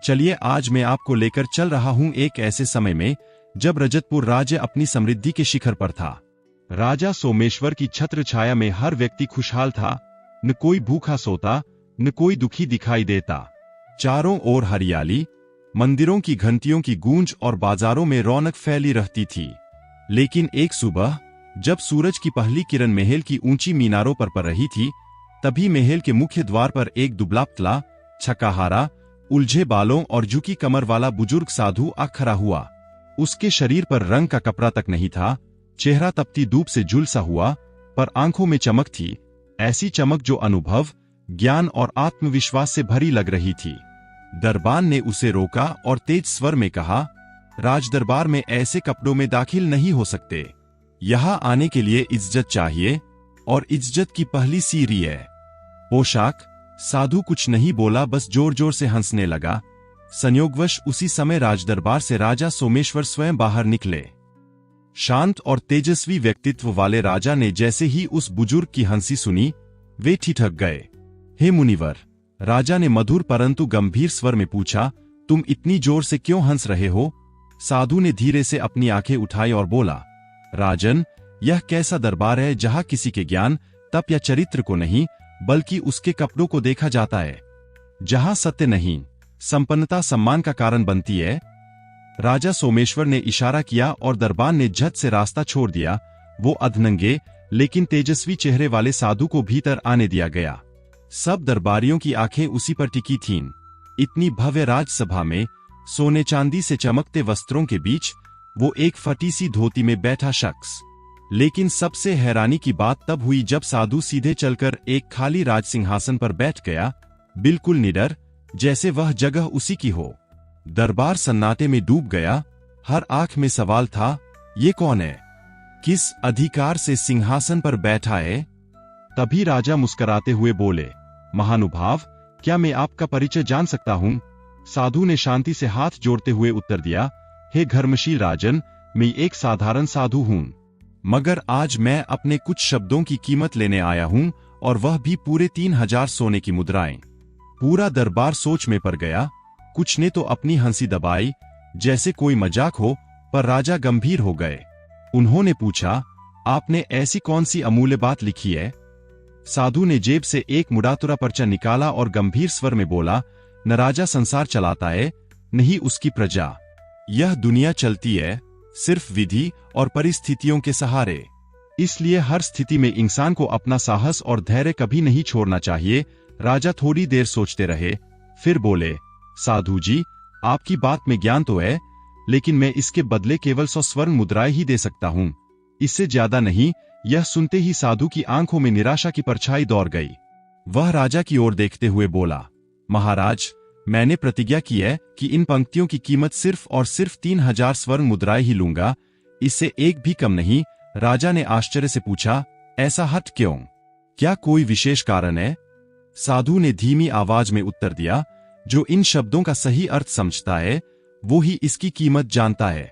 चलिए आज मैं आपको लेकर चल रहा हूं एक ऐसे समय में जब रजतपुर राज्य अपनी समृद्धि के शिखर पर था। राजा सोमेश्वर की छत्र छाया में हर व्यक्ति खुशहाल था, न कोई भूखा सोता, न कोई दुखी दिखाई देता। चारों ओर हरियाली, मंदिरों की घंटियों की गूंज और बाजारों में रौनक फैली रहती थी। लेकिन एक सुबह जब सूरज की पहली किरण महल की ऊंची मीनारों पर पड़ रही थी, तभी महल के मुख्य द्वार पर एक दुबला-पतला, छकाहारा, उलझे बालों और झुकी कमर वाला बुजुर्ग साधु आ खड़ा हुआ। उसके शरीर पर रंग का कपड़ा तक नहीं था, चेहरा तपती धूप से झुलसा हुआ, पर आंखों में चमक थी, ऐसी चमक जो अनुभव, ज्ञान और आत्मविश्वास से भरी लग रही थी। दरबान ने उसे रोका और तेज स्वर में कहा, राजदरबार में ऐसे कपड़ों में दाखिल नहीं हो सकते। यहां आने के लिए इज्जत चाहिए, और इज्जत की पहली सीढ़ी है पोशाक। साधु कुछ नहीं बोला, बस जोर जोर से हंसने लगा। संयोगवश उसी समय राजदरबार से राजा सोमेश्वर स्वयं बाहर निकले। शांत और तेजस्वी व्यक्तित्व वाले राजा ने जैसे ही उस बुजुर्ग की हंसी सुनी, वे ठिठक गए। हे मुनिवर, राजा ने मधुर परंतु गंभीर स्वर में पूछा, तुम इतनी जोर से क्यों हंस रहे हो? साधु ने धीरे से अपनी आंखें उठाई और बोला, राजन, यह कैसा दरबार है जहां किसी के ज्ञान, तप या चरित्र को नहीं, बल्कि उसके कपड़ों को देखा जाता है। जहां सत्य नहीं, संपन्नता सम्मान का कारण बनती है। राजा सोमेश्वर ने इशारा किया और दरबान ने झट से रास्ता छोड़ दिया। वो अधनंगे लेकिन तेजस्वी चेहरे वाले साधु को भीतर आने दिया गया। सब दरबारियों की आंखें उसी पर टिकी थीं। इतनी भव्य राजसभा में सोने चांदी से चमकते वस्त्रों के बीच वो एक फटी सी धोती में बैठा शख्स। लेकिन सबसे हैरानी की बात तब हुई जब साधु सीधे चलकर एक खाली राज सिंहासन पर बैठ गया, बिल्कुल निडर, जैसे वह जगह उसी की हो। दरबार सन्नाटे में डूब गया। हर आंख में सवाल था, ये कौन है? किस अधिकार से सिंहासन पर बैठा है? तभी राजा मुस्कुराते हुए बोले, महानुभाव, क्या मैं आपका परिचय जान सकता हूं? साधु ने शांति से हाथ जोड़ते हुए उत्तर दिया, हे धर्मशील राजन, मैं एक साधारण साधु हूं, मगर आज मैं अपने कुछ शब्दों की कीमत लेने आया हूं, और वह भी पूरे 3000 सोने की मुद्राएं। पूरा दरबार सोच में पड़ गया। कुछ ने तो अपनी हंसी दबाई, जैसे कोई मजाक हो, पर राजा गंभीर हो गए। उन्होंने पूछा, आपने ऐसी कौन सी अमूल्य बात लिखी है? साधु ने जेब से एक मुड़ातुरा पर्चा निकाला और गंभीर स्वर में बोला, न राजा संसार चलाता है, नहीं उसकी प्रजा। यह दुनिया चलती है सिर्फ विधि और परिस्थितियों के सहारे। इसलिए हर स्थिति में इंसान को अपना साहस और धैर्य कभी नहीं छोड़ना चाहिए। राजा थोड़ी देर सोचते रहे, फिर बोले, साधु जी, आपकी बात में ज्ञान तो है, लेकिन मैं इसके बदले केवल 100 स्वर्ण मुद्राएं ही दे सकता हूं, इससे ज्यादा नहीं। यह सुनते ही साधु की आंखों में निराशा की परछाई दौड़ गई। वह राजा की ओर देखते हुए बोला, महाराज, मैंने प्रतिज्ञा की है कि इन पंक्तियों की कीमत सिर्फ और सिर्फ 3000 स्वर्ण मुद्राएं ही लूंगा, इससे एक भी कम नहीं। राजा ने आश्चर्य से पूछा, ऐसा हट क्यों? क्या कोई विशेष कारण है? साधु ने धीमी आवाज में उत्तर दिया, जो इन शब्दों का सही अर्थ समझता है, वो ही इसकी कीमत जानता है।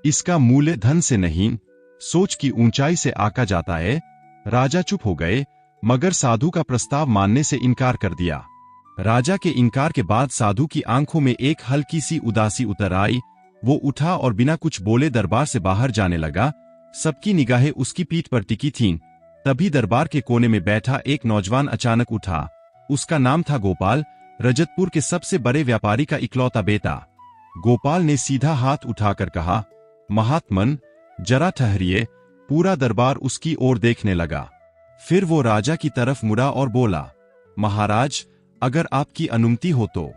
इसका मूल्य धन से नहीं, सोच की ऊंचाई से आका जाता है। राजा चुप हो गए, मगर साधु का प्रस्ताव मानने से इनकार कर दिया। राजा के इनकार के बाद साधु की आंखों में एक हल्की सी उदासी उतर आई। वो उठा और बिना कुछ बोले दरबार से बाहर जाने लगा। सबकी निगाहें उसकी पीठ पर टिकी थीं। तभी दरबार के कोने में बैठा एक नौजवान अचानक उठा। उसका नाम था गोपाल, रजतपुर के सबसे बड़े व्यापारी का इकलौता बेटा। गोपाल ने सीधा हाथ उठाकर कहा, महात्मन, जरा ठहरिए। पूरा दरबार उसकी ओर देखने लगा। फिर वो राजा की तरफ मुड़ा और बोला, महाराज, अगर आपकी अनुमति हो तो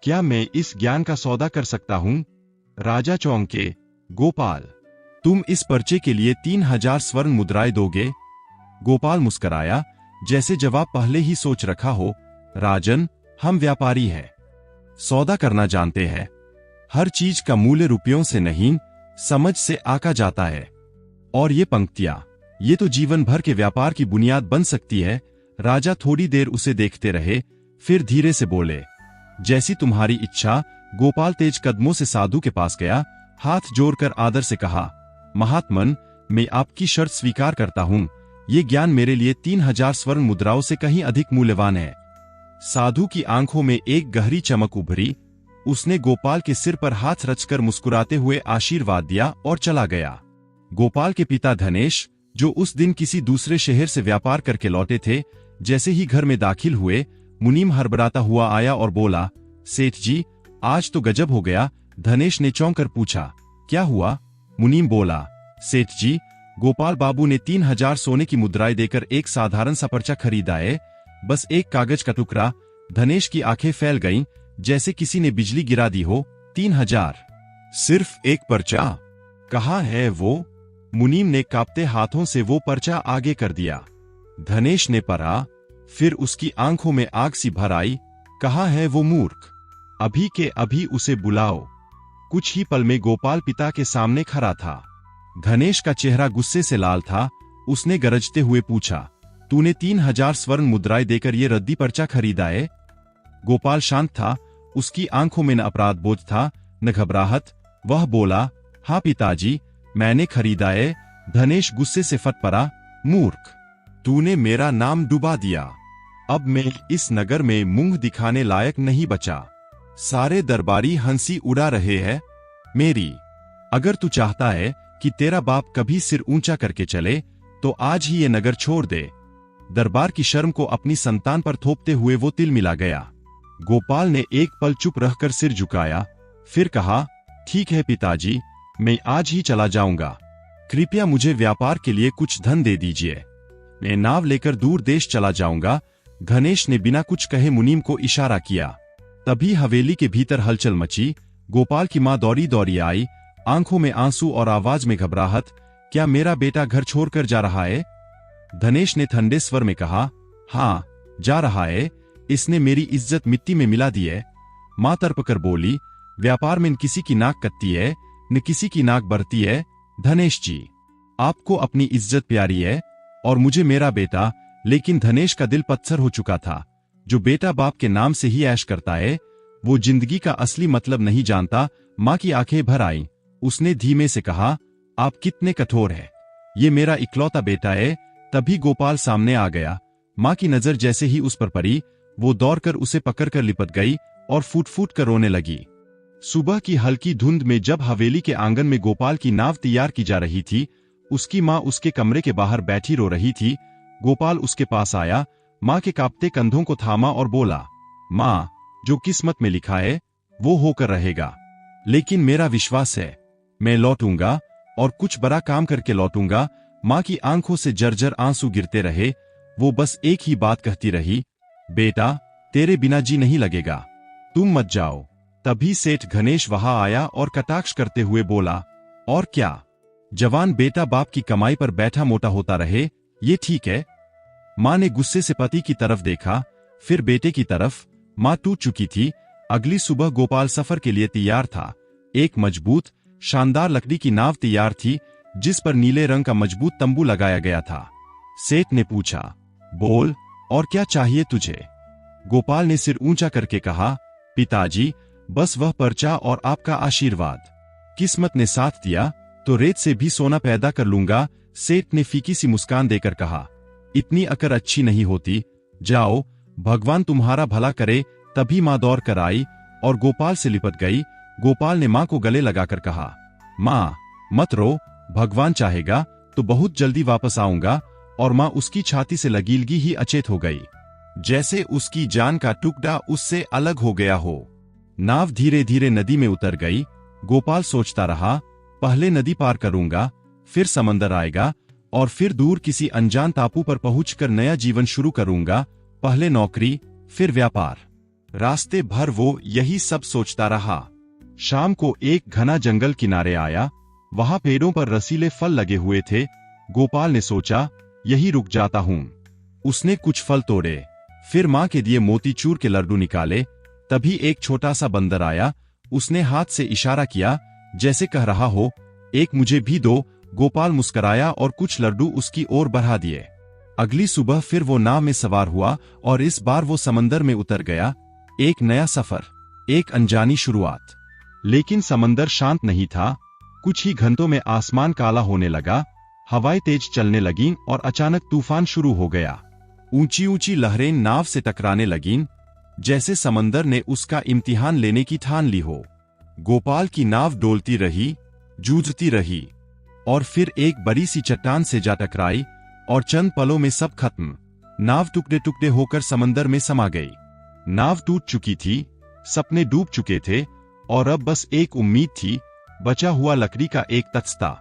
क्या मैं इस ज्ञान का सौदा कर सकता हूं? राजा चौंके, गोपाल, तुम इस पर्चे के लिए 3000 स्वर्ण मुद्राएं दोगे? गोपाल मुस्कराया, जैसे जवाब पहले ही सोच रखा हो, राजन, हम व्यापारी हैं, सौदा करना जानते हैं। हर चीज का मूल्य रुपयों से नहीं, समझ से आका जाता है। और ये पंक्तियां, ये तो जीवन भर के व्यापार की बुनियाद बन सकती है। राजा थोड़ी देर उसे देखते रहे, फिर धीरे से बोले, जैसी तुम्हारी इच्छा। गोपाल तेज कदमों से साधु के पास गया, हाथ जोड़कर आदर से कहा, महात्मन, मैं आपकी शर्त स्वीकार करता हूं। ये ज्ञान मेरे लिए 3000 स्वर्ण मुद्राओं से कहीं अधिक मूल्यवान है। साधु की आंखों में एक गहरी चमक उभरी। उसने गोपाल के सिर पर हाथ रचकर मुस्कुराते हुए आशीर्वाद दिया और चला गया। गोपाल के पिता धनेश, जो उस दिन किसी दूसरे शहर से व्यापार करके लौटे थे, जैसे ही घर में दाखिल हुए, मुनीम हड़बड़ाता हुआ आया और बोला, सेठ जी, आज तो गजब हो गया। धनेश ने चौंक कर पूछा, क्या हुआ? मुनीम बोला, सेठ जी, गोपाल बाबू ने 3000 सोने की मुद्राएं देकर एक साधारण सा पर्चा खरीदा है, बस एक कागज का टुकड़ा। धनेश की आंखें फैल गईं, जैसे किसी ने बिजली गिरा दी हो। 3000? सिर्फ एक पर्चा? कहाँ है वो? मुनीम ने कांपते हाथों से वो पर्चा आगे कर दिया। धनेश ने पढ़ा, फिर उसकी आंखों में आग सी भर आई। कहाँ है वो मूर्ख? अभी के अभी उसे बुलाओ। कुछ ही पल में गोपाल पिता के सामने खड़ा था। धनेश का चेहरा गुस्से से लाल था। उसने गरजते हुए पूछा, तूने 3000 स्वर्ण मुद्राएं देकर ये रद्दी पर्चा खरीदा है? गोपाल शांत था। उसकी आंखों में न अपराध बोध था न घबराहट। वह बोला, हाँ पिताजी, मैंने खरीदा है। धनेश गुस्से से फट पड़ा, मूर्ख, तूने मेरा नाम डुबा दिया। अब मैं इस नगर में मुंह दिखाने लायक नहीं बचा। सारे दरबारी हंसी उड़ा रहे हैं मेरी। अगर तू चाहता है कि तेरा बाप कभी सिर ऊंचा करके चले, तो आज ही ये नगर छोड़ दे। दरबार की शर्म को अपनी संतान पर थोपते हुए वो तिल मिला गया। गोपाल ने एक पल चुप रहकर सिर झुकाया, फिर कहा, ठीक है पिताजी, मैं आज ही चला जाऊंगा। कृपया मुझे व्यापार के लिए कुछ धन दे दीजिए, मैं नाव लेकर दूर देश चला जाऊंगा। धनेश ने बिना कुछ कहे मुनीम को इशारा किया। तभी हवेली के भीतर हलचल मची। गोपाल की मां दौड़ी दौड़ी आई, आंखों में आंसू और आवाज में घबराहट। क्या मेरा बेटा घर छोड़कर जा रहा है? धनेश ने ठंडे स्वर में कहा, हाँ, जा रहा है। इसने मेरी इज्जत मिट्टी में मिला दी है। मां तड़पकर बोली, व्यापार में न किसी की नाक कटती है न किसी की नाक बढ़ती है। धनेश जी, आपको अपनी इज्जत प्यारी है और मुझे मेरा बेटा। लेकिन धनेश का दिल पत्थर हो चुका था। जो बेटा बाप के नाम से ही ऐश करता है, वो जिंदगी का असली मतलब नहीं जानता। मां की आंखें भर आईं। उसने धीमे से कहा, आप कितने कठोर हैं। ये मेरा इकलौता बेटा है। तभी गोपाल सामने आ गया। मां की नजर जैसे ही उस पर पड़ी, वो दौड़कर उसे पकड़कर लिपट गई और फूट फूट कर रोने लगी। सुबह की हल्की धुंध में जब हवेली के आंगन में गोपाल की नाव तैयार की जा रही थी, उसकी मां उसके कमरे के बाहर बैठी रो रही थी। गोपाल उसके पास आया, मां के कांपते कंधों को थामा और बोला, मां, जो किस्मत में लिखा है वो होकर रहेगा। लेकिन मेरा विश्वास है, मैं लौटूंगा और कुछ बड़ा काम करके लौटूंगा। मां की आंखों से जर्जर आंसू गिरते रहे। वो बस एक ही बात कहती रही, बेटा, तेरे बिना जी नहीं लगेगा, तुम मत जाओ। तभी सेठ गणेश वहां आया और कटाक्ष करते हुए बोला, और क्या, जवान बेटा बाप की कमाई पर बैठा मोटा होता रहे, ये ठीक है? मां ने गुस्से से पति की तरफ देखा, फिर बेटे की तरफ। मां टूट चुकी थी। अगली सुबह गोपाल सफर के लिए तैयार था। एक मजबूत, शानदार लकड़ी की नाव तैयार थी, जिस पर नीले रंग का मजबूत तंबू लगाया गया था। सेठ ने पूछा, बोल, और क्या चाहिए तुझे? गोपाल ने सिर ऊंचा करके कहा, पिताजी, बस वह पर्चा और आपका आशीर्वाद। किस्मत ने साथ दिया तो रेत से भी सोना पैदा कर लूंगा। सेठ ने फीकी सी मुस्कान देकर कहा, इतनी अकड़ अच्छी नहीं होती, जाओ, भगवान तुम्हारा भला करे। तभी मां दौड़ कर आई और गोपाल से लिपट गई। गोपाल ने मां को गले लगाकर कहा, मां, मत रो, भगवान चाहेगा तो बहुत जल्दी वापस आऊंगा। और मां उसकी छाती से लगीलगी ही अचेत हो गई, जैसे उसकी जान का टुकड़ा उससे अलग हो गया हो। नाव धीरे धीरे नदी में उतर गई। गोपाल सोचता रहा, पहले नदी पार करूंगा, फिर समंदर आएगा और फिर दूर किसी अनजान टापू पर पहुंचकर नया जीवन शुरू करूंगा। पहले नौकरी, फिर व्यापार। रास्ते भर वो यही सब सोचता रहा। शाम को एक घना जंगल किनारे आया। वहां पेड़ों पर रसीले फल लगे हुए थे। गोपाल ने सोचा, यही रुक जाता हूं। उसने कुछ फल तोड़े, फिर मां के दिए मोतीचूर के लड्डू निकाले। तभी एक छोटा सा बंदर आया। उसने हाथ से इशारा किया, जैसे कह रहा हो, एक मुझे भी दो। गोपाल मुस्कराया और कुछ लड्डू उसकी ओर बढ़ा दिए। अगली सुबह फिर वो नाव में सवार हुआ और इस बार वो समंदर में उतर गया। एक नया सफर, एक अनजानी शुरुआत। लेकिन समंदर शांत नहीं था। कुछ ही घंटों में आसमान काला होने लगा, हवाएं तेज चलने लगीं और अचानक तूफान शुरू हो गया। ऊंची ऊंची लहरें नाव से टकराने लगीं। जैसे समंदर ने उसका इम्तिहान लेने की ठान ली हो। गोपाल की नाव डोलती रही, जूझती रही, और फिर एक बड़ी सी चट्टान से जा टकराई और चंद पलों में सब खत्म। नाव टुकड़े टुकड़े होकर समंदर में समा गई। नाव टूट चुकी थी, सपने डूब चुके थे, और अब बस एक उम्मीद थी, बचा हुआ लकड़ी का एक तख्ता।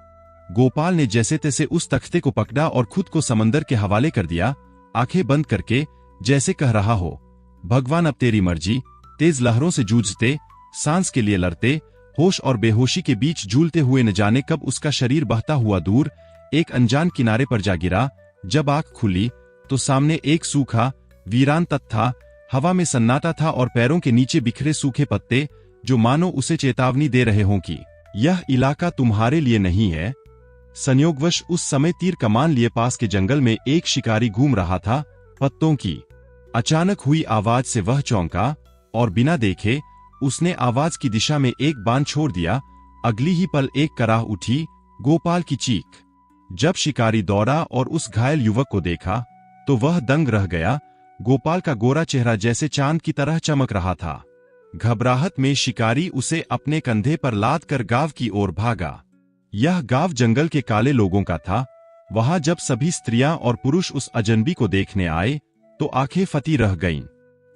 गोपाल ने जैसे तैसे उस तख्ते को पकड़ा और खुद को समंदर के हवाले कर दिया, आंखें बंद करके, जैसे कह रहा हो, भगवान अब तेरी मर्जी। तेज लहरों से जूझते, सांस के लिए लड़ते, होश और बेहोशी के बीच झूलते हुए न जाने कब उसका शरीर बहता हुआ दूर एक अनजान किनारे पर जा गिरा। जब आंख खुली तो सामने एक सूखा, वीरान तट था। हवा में सन्नाटा था और पैरों के नीचे बिखरे सूखे पत्ते, जो मानो उसे चेतावनी दे रहे हों कि यह इलाका तुम्हारे लिए नहीं है। संयोगवश उस समय तीर कमान लिए पास के जंगल में एक शिकारी घूम रहा था। पत्तों की अचानक हुई आवाज से वह चौंका और बिना देखे उसने आवाज की दिशा में एक बाण छोड़ दिया। अगली ही पल एक कराह उठी, गोपाल की चीख। जब शिकारी दौड़ा और उस घायल युवक को देखा तो वह दंग रह गया। गोपाल का गोरा चेहरा जैसे चांद की तरह चमक रहा था। घबराहट में शिकारी उसे अपने कंधे पर लाद कर गांव की ओर भागा। यह गांव जंगल के काले लोगों का था। वहां जब सभी स्त्रियां और पुरुष उस अजनबी को देखने आए तो आंखें फटी रह गईं।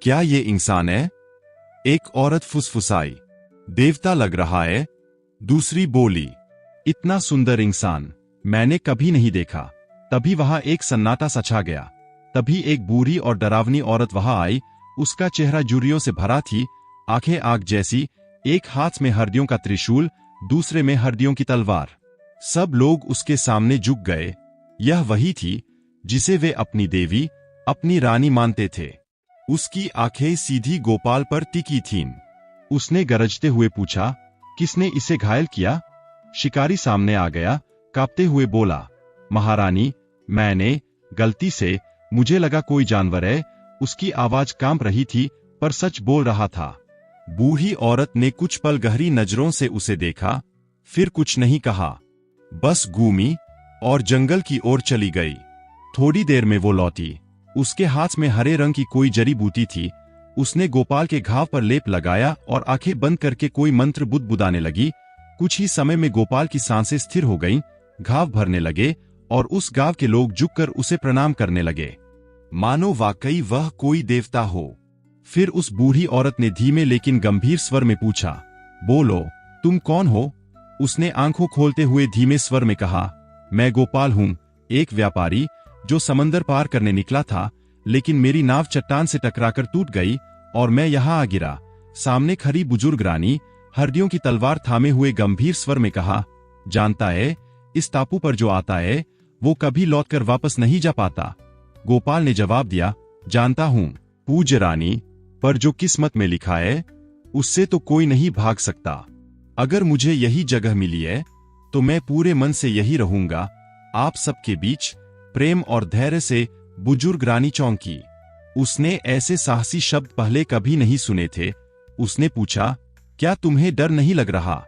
क्या ये इंसान है? एक औरत फुसफुसाई। देवता लग रहा है। दूसरी बोली, इतना सुंदर इंसान मैंने कभी नहीं देखा। तभी वहां एक सन्नाटा सा छा गया। तभी एक बूढ़ी और डरावनी औरत वहां आई। उसका चेहरा जुर्रियों से भरा थी, आंखें आग जैसी, एक हाथ में हड्डियों का त्रिशूल, दूसरे में हड्डियों की तलवार। सब लोग उसके सामने झुक गए। यह वही थी जिसे वे अपनी देवी, अपनी रानी मानते थे। उसकी आंखें सीधी गोपाल पर टिकी थीं। उसने गरजते हुए पूछा, किसने इसे घायल किया? शिकारी सामने आ गया, कांपते हुए बोला, महारानी, मैंने गलती से, मुझे लगा कोई जानवर है। उसकी आवाज कांप रही थी पर सच बोल रहा था। बूढ़ी औरत ने कुछ पल गहरी नजरों से उसे देखा, फिर कुछ नहीं कहा, बस घूमी और जंगल की ओर चली गई। थोड़ी देर में वो लौटी। उसके हाथ में हरे रंग की कोई जड़ी बूटी थी। उसने गोपाल के घाव पर लेप लगाया और आंखें बंद करके कोई मंत्र बुदबुदाने लगी। कुछ ही समय में गोपाल की सांसें स्थिर हो गईं, घाव भरने लगे और उस गांव के लोग झुककर उसे प्रणाम करने लगे, मानो वाकई वह कोई देवता हो। फिर उस बूढ़ी औरत ने धीमे लेकिन गंभीर स्वर में पूछा, बोलो, तुम कौन हो? उसने आंखों खोलते हुए धीमे स्वर में कहा, मैं गोपाल हूं, एक व्यापारी जो समंदर पार करने निकला था, लेकिन मेरी नाव चट्टान से टकराकर टूट गई और मैं यहां आ गिरा। सामने खड़ी बुजुर्ग रानी हड्डियों की तलवार थामे हुए गंभीर स्वर में कहा, जानता है, इस टापू पर जो आता है वो कभी लौटकर वापस नहीं जा पाता। गोपाल ने जवाब दिया, जानता हूं पूज्य रानी, पर जो किस्मत में लिखा है उससे तो कोई नहीं भाग सकता। अगर मुझे यही जगह मिली है तो मैं पूरे मन से यही रहूंगा, आप सबके बीच। प्रेम और धैर्य से बुजुर्ग रानी चौंकी। उसने ऐसे साहसी शब्द पहले कभी नहीं सुने थे। उसने पूछा, क्या तुम्हें डर नहीं लग रहा?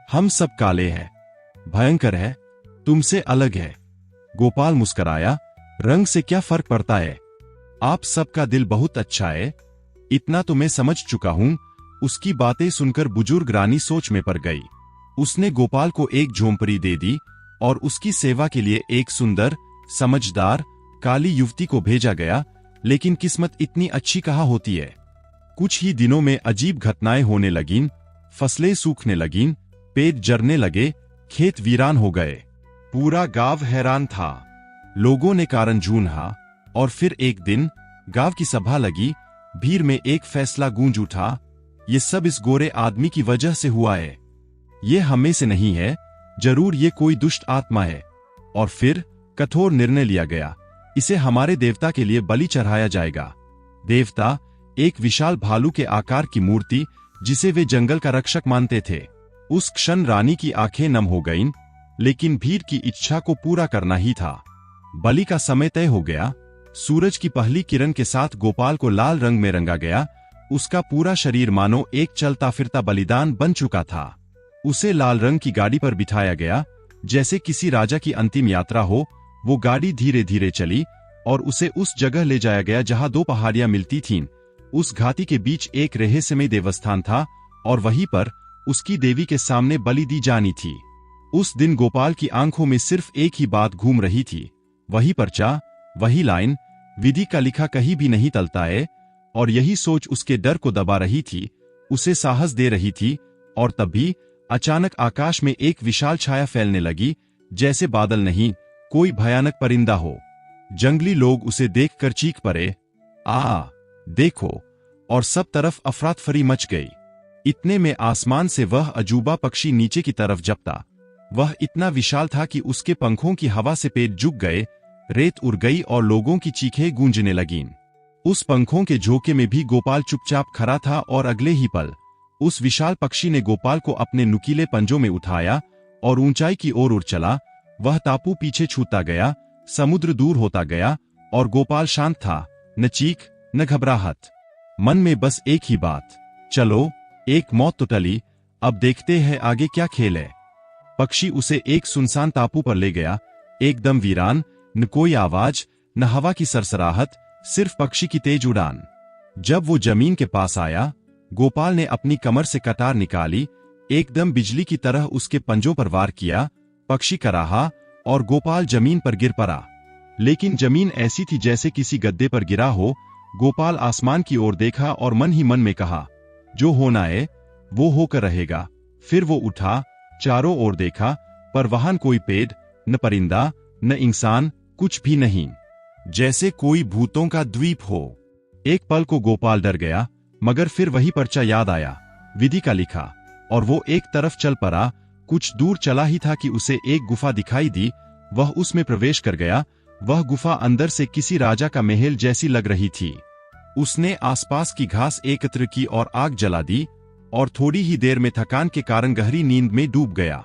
हम सब काले हैं, भयंकर है, तुमसे अलग है। गोपाल मुस्कराया, रंग से क्या फर्क पड़ता है? आप सबका दिल बहुत अच्छा है, इतना तो मैं समझ चुका हूं। उसकी बातें सुनकर बुजुर्ग रानी सोच में पड़ गई। उसने गोपाल को एक झोंपड़ी दे दी और उसकी सेवा के लिए एक सुंदर, समझदार, काली युवती को भेजा गया। लेकिन किस्मत इतनी अच्छी कहाँ होती है। कुछ ही दिनों में अजीब घटनाएं होने लगीं। फसलें सूखने लगीं, पेट जरने लगे, खेत वीरान हो गए। पूरा गांव हैरान था। लोगों ने कारण ढूंढा और फिर एक दिन गांव की सभा लगी। भीड़ में एक फैसला गूंज उठा, ये सब इस गोरे आदमी की वजह से हुआ है। ये हमें से नहीं है, जरूर ये कोई दुष्ट आत्मा है। और फिर कठोर निर्णय लिया गया, इसे हमारे देवता के लिए बलि चढ़ाया जाएगा। देवता, एक विशाल भालू के आकार की मूर्ति जिसे वे जंगल का रक्षक मानते थे। उस क्षण रानी की आंखें नम हो गईं, लेकिन भीड़ की इच्छा को पूरा करना ही था। बलि का समय तय हो गया। सूरज की पहली किरण के साथ गोपाल को लाल रंग में रंगा गया। उसका पूरा शरीर मानो एक चलता फिरता बलिदान बन चुका था। उसे लाल रंग की गाड़ी पर बिठाया गया, जैसे किसी राजा की अंतिम यात्रा हो। वो गाड़ी धीरे धीरे चली और उसे उस जगह ले जाया गया जहां दो पहाड़ियां मिलती थीं। उस घाटी के बीच एक रहस्यमय देवस्थान था और वहीं पर उसकी देवी के सामने बलि दी जानी थी। उस दिन गोपाल की आंखों में सिर्फ एक ही बात घूम रही थी, वही पर्चा, वही लाइन, विधि का लिखा कहीं भी नहीं टलता है। और यही सोच उसके डर को दबा रही थी, उसे साहस दे रही थी। और तभी अचानक आकाश में एक विशाल छाया फैलने लगी, जैसे बादल नहीं, कोई भयानक परिंदा हो। जंगली लोग उसे देखकर चीख पड़े, आ देखो, और सब तरफ अफरातफरी मच गई। इतने में आसमान से वह अजूबा पक्षी नीचे की तरफ झपटा। वह इतना विशाल था कि उसके पंखों की हवा से पेट झुक गए, रेत उड़ गई और लोगों की चीखें गूंजने लगीं। उस पंखों के झोंके में भी गोपाल चुपचाप खड़ा था और अगले ही पल उस विशाल पक्षी ने गोपाल को अपने नुकीले पंजों में उठाया और ऊंचाई की ओर उड़ चला। वह टापू पीछे छूटता गया, समुद्र दूर होता गया और गोपाल शांत था, न चीख न घबराहट। मन में बस एक ही बात, चलो, एक मौत तो टली, अब देखते हैं आगे क्या खेल है। पक्षी उसे एक सुनसान टापू पर ले गया, एकदम वीरान, न कोई आवाज, न हवा की सरसराहट, सिर्फ पक्षी की तेज उड़ान। जब वो जमीन के पास आया, गोपाल ने अपनी कमर से कटार निकाली, एकदम बिजली की तरह उसके पंजों पर वार किया। पक्षी कराहा और गोपाल जमीन पर गिर पड़ा। लेकिन जमीन ऐसी थी जैसे किसी गद्दे पर गिरा हो। गोपाल आसमान की ओर देखा और मन ही मन में कहा, जो होना है वो होकर रहेगा। फिर वो उठा, चारों ओर देखा, पर वहां कोई पेड़, न परिंदा, न इंसान, कुछ भी नहीं, जैसे कोई भूतों का द्वीप हो। एक पल को गोपाल डर गया, मगर फिर वही पर्चा याद आया, विधि का लिखा, और वो एक तरफ चल पड़ा। कुछ दूर चला ही था कि उसे एक गुफा दिखाई दी। वह उसमें प्रवेश कर गया। वह गुफा अंदर से किसी राजा का महल जैसी लग रही थी। उसने आसपास की घास एकत्र की और आग जला दी, और थोड़ी ही देर में थकान के कारण गहरी नींद में डूब गया।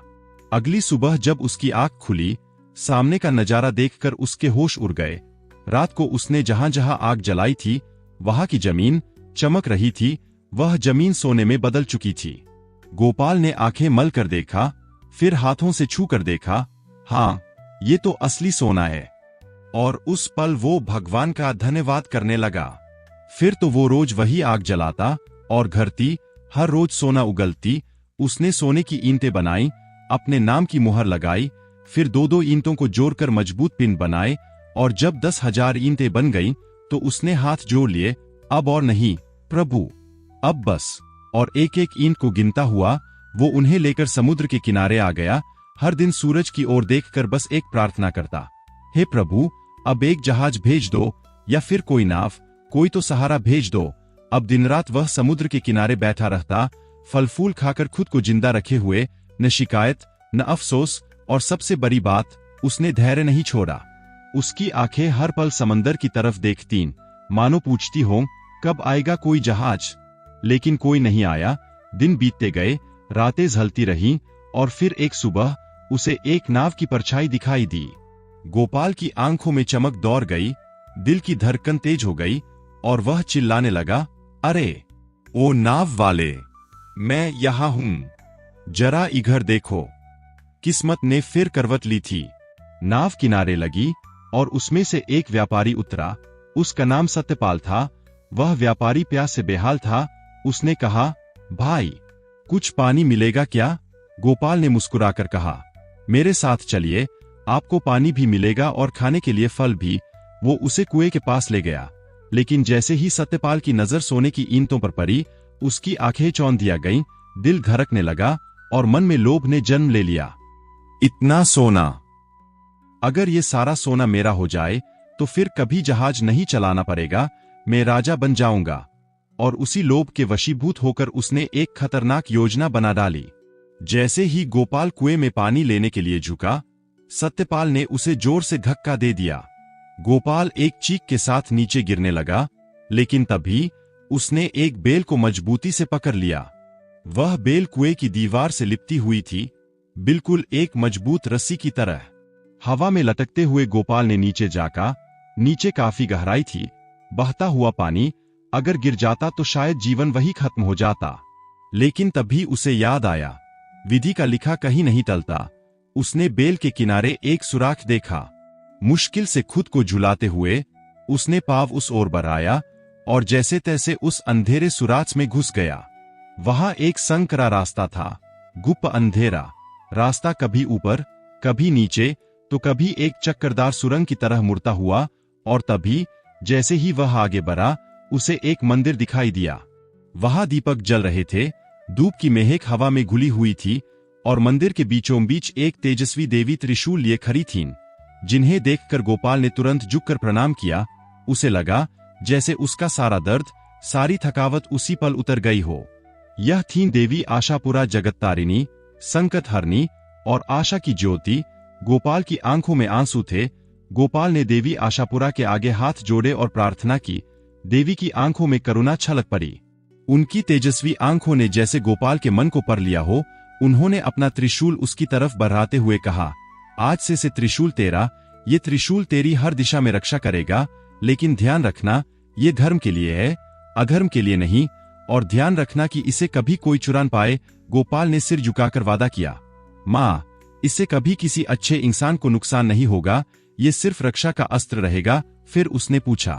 अगली सुबह जब उसकी आंख खुली, सामने का नजारा देखकर उसके होश उड़ गए। रात को उसने जहां जहां आग जलाई थी, वहां की जमीन चमक रही थी। वह जमीन सोने में बदल चुकी थी। गोपाल ने आंखें मल कर देखा, फिर हाथों से छू कर देखा, हाँ, ये तो असली सोना है। और उस पल वो भगवान का धन्यवाद करने लगा। फिर तो वो रोज वही आग जलाता और घरती, हर रोज सोना उगलती। उसने सोने की ईंटें बनाई, अपने नाम की मुहर लगाई, फिर दो दो ईंटों को जोड़कर मजबूत पिन बनाए। और जब 10,000 ईंटें बन गईं, तो उसने हाथ जोड़ लिए, अब और नहीं प्रभु, अब बस। और एक एक ईंट को गिनता हुआ वो उन्हें लेकर समुद्र के किनारे आ गया। हर दिन सूरज की ओर देखकर बस एक प्रार्थना करता, हे प्रभु, अब एक जहाज भेज दो, या फिर कोई नाव, कोई तो सहारा भेज दो। अब दिन रात वह समुद्र के किनारे बैठा रहता, फल फूल खाकर खुद को जिंदा रखे हुए, न शिकायत न अफसोस, और सबसे बड़ी बात, उसने धैर्य नहीं छोड़ा। उसकी आंखें हर पल समंदर की तरफ देखतीं, मानो पूछती हों, कब आएगा कोई जहाज। लेकिन कोई नहीं आया। दिन बीतते गए, रातें झलती रहीं, और फिर एक सुबह उसे एक नाव की परछाई दिखाई दी। गोपाल की आंखों में चमक दौड़ गई, दिल की धड़कन तेज हो गई, और वह चिल्लाने लगा, अरे ओ नाव वाले, मैं यहां हूं, जरा इधर देखो। किस्मत ने फिर करवट ली थी। नाव किनारे लगी और उसमें से एक व्यापारी उतरा। उसका नाम सत्यपाल था। वह व्यापारी प्यास से बेहाल था। उसने कहा, भाई, कुछ पानी मिलेगा क्या? गोपाल ने मुस्कुराकर कहा, मेरे साथ चलिए, आपको पानी भी मिलेगा और खाने के लिए फल भी। वो उसे कुएं के पास ले गया। लेकिन जैसे ही सत्यपाल की नजर सोने की ईंटों पर पड़ी, उसकी आंखें चौंधिया गईं, दिल धड़कने लगा और मन में लोभ ने जन्म ले लिया। इतना सोना, अगर ये सारा सोना मेरा हो जाए तो फिर कभी जहाज नहीं चलाना पड़ेगा, मैं राजा बन जाऊंगा। और उसी लोभ के वशीभूत होकर उसने एक खतरनाक योजना बना डाली। जैसे ही गोपाल कुएं में पानी लेने के लिए झुका, सत्यपाल ने उसे जोर से धक्का दे दिया। गोपाल एक चीख के साथ नीचे गिरने लगा, लेकिन तभी उसने एक बेल को मजबूती से पकड़ लिया। वह बेल कुएं की दीवार से लिपटी हुई थी, बिल्कुल एक मजबूत रस्सी की तरह। हवा में लटकते हुए गोपाल ने नीचे झांका। नीचे काफी गहराई थी, बहता हुआ पानी। अगर गिर जाता तो शायद जीवन वही खत्म हो जाता। लेकिन तभी उसे याद आया, विधि का लिखा कहीं नहीं टलता। उसने बेल के किनारे एक सुराख देखा। मुश्किल से खुद को झुलाते हुए उसने पाँव उस ओर बढ़ाया और जैसे तैसे उस अंधेरे सुराच में घुस गया। वहां एक संकरा रास्ता था, गुप्त अंधेरा रास्ता, कभी ऊपर कभी नीचे तो कभी एक चक्करदार सुरंग की तरह मुड़ता हुआ। और तभी जैसे ही वह आगे बढ़ा, उसे एक मंदिर दिखाई दिया। वहां दीपक जल रहे थे, धूप की महक हवा में घुली हुई थी और मंदिर के बीचों बीच एक तेजस्वी देवी त्रिशूल लिए खड़ी थीं, जिन्हें देखकर गोपाल ने तुरंत झुककर प्रणाम किया। उसे लगा जैसे उसका सारा दर्द, सारी थकावट उसी पल उतर गई हो। यह थीं देवी आशापुरा जगत्तारिणी, संकट हरनी और आशा की ज्योति। गोपाल की आंखों में आंसू थे। गोपाल ने देवी आशापुरा के आगे हाथ जोड़े और प्रार्थना की। देवी की आंखों में करुणा छलक पड़ी। उनकी तेजस्वी आंखों ने जैसे गोपाल के मन को पर लिया हो। उन्होंने अपना त्रिशूल उसकी तरफ बढ़ाते हुए कहा, आज से त्रिशूल तेरा, ये त्रिशूल तेरी हर दिशा में रक्षा करेगा, लेकिन ध्यान रखना ये धर्म के लिए है, अधर्म के लिए नहीं, और ध्यान रखना कि इसे कभी कोई चुरा न पाए। गोपाल ने सिर झुकाकर वादा किया, माँ, इससे कभी किसी अच्छे इंसान को नुकसान नहीं होगा, ये सिर्फ रक्षा का अस्त्र रहेगा। फिर उसने पूछा,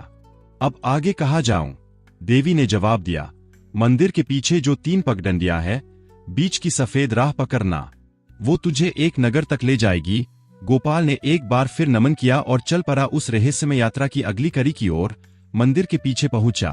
अब आगे कहाँ जाऊं? देवी ने जवाब दिया, मंदिर के पीछे जो 3 पगडंडियां है, बीच की सफेद राह पकड़ना, वो तुझे एक नगर तक ले जाएगी। गोपाल ने एक बार फिर नमन किया और चल पड़ा उस रहस्यमय यात्रा की अगली कड़ी की ओर। मंदिर के पीछे पहुंचा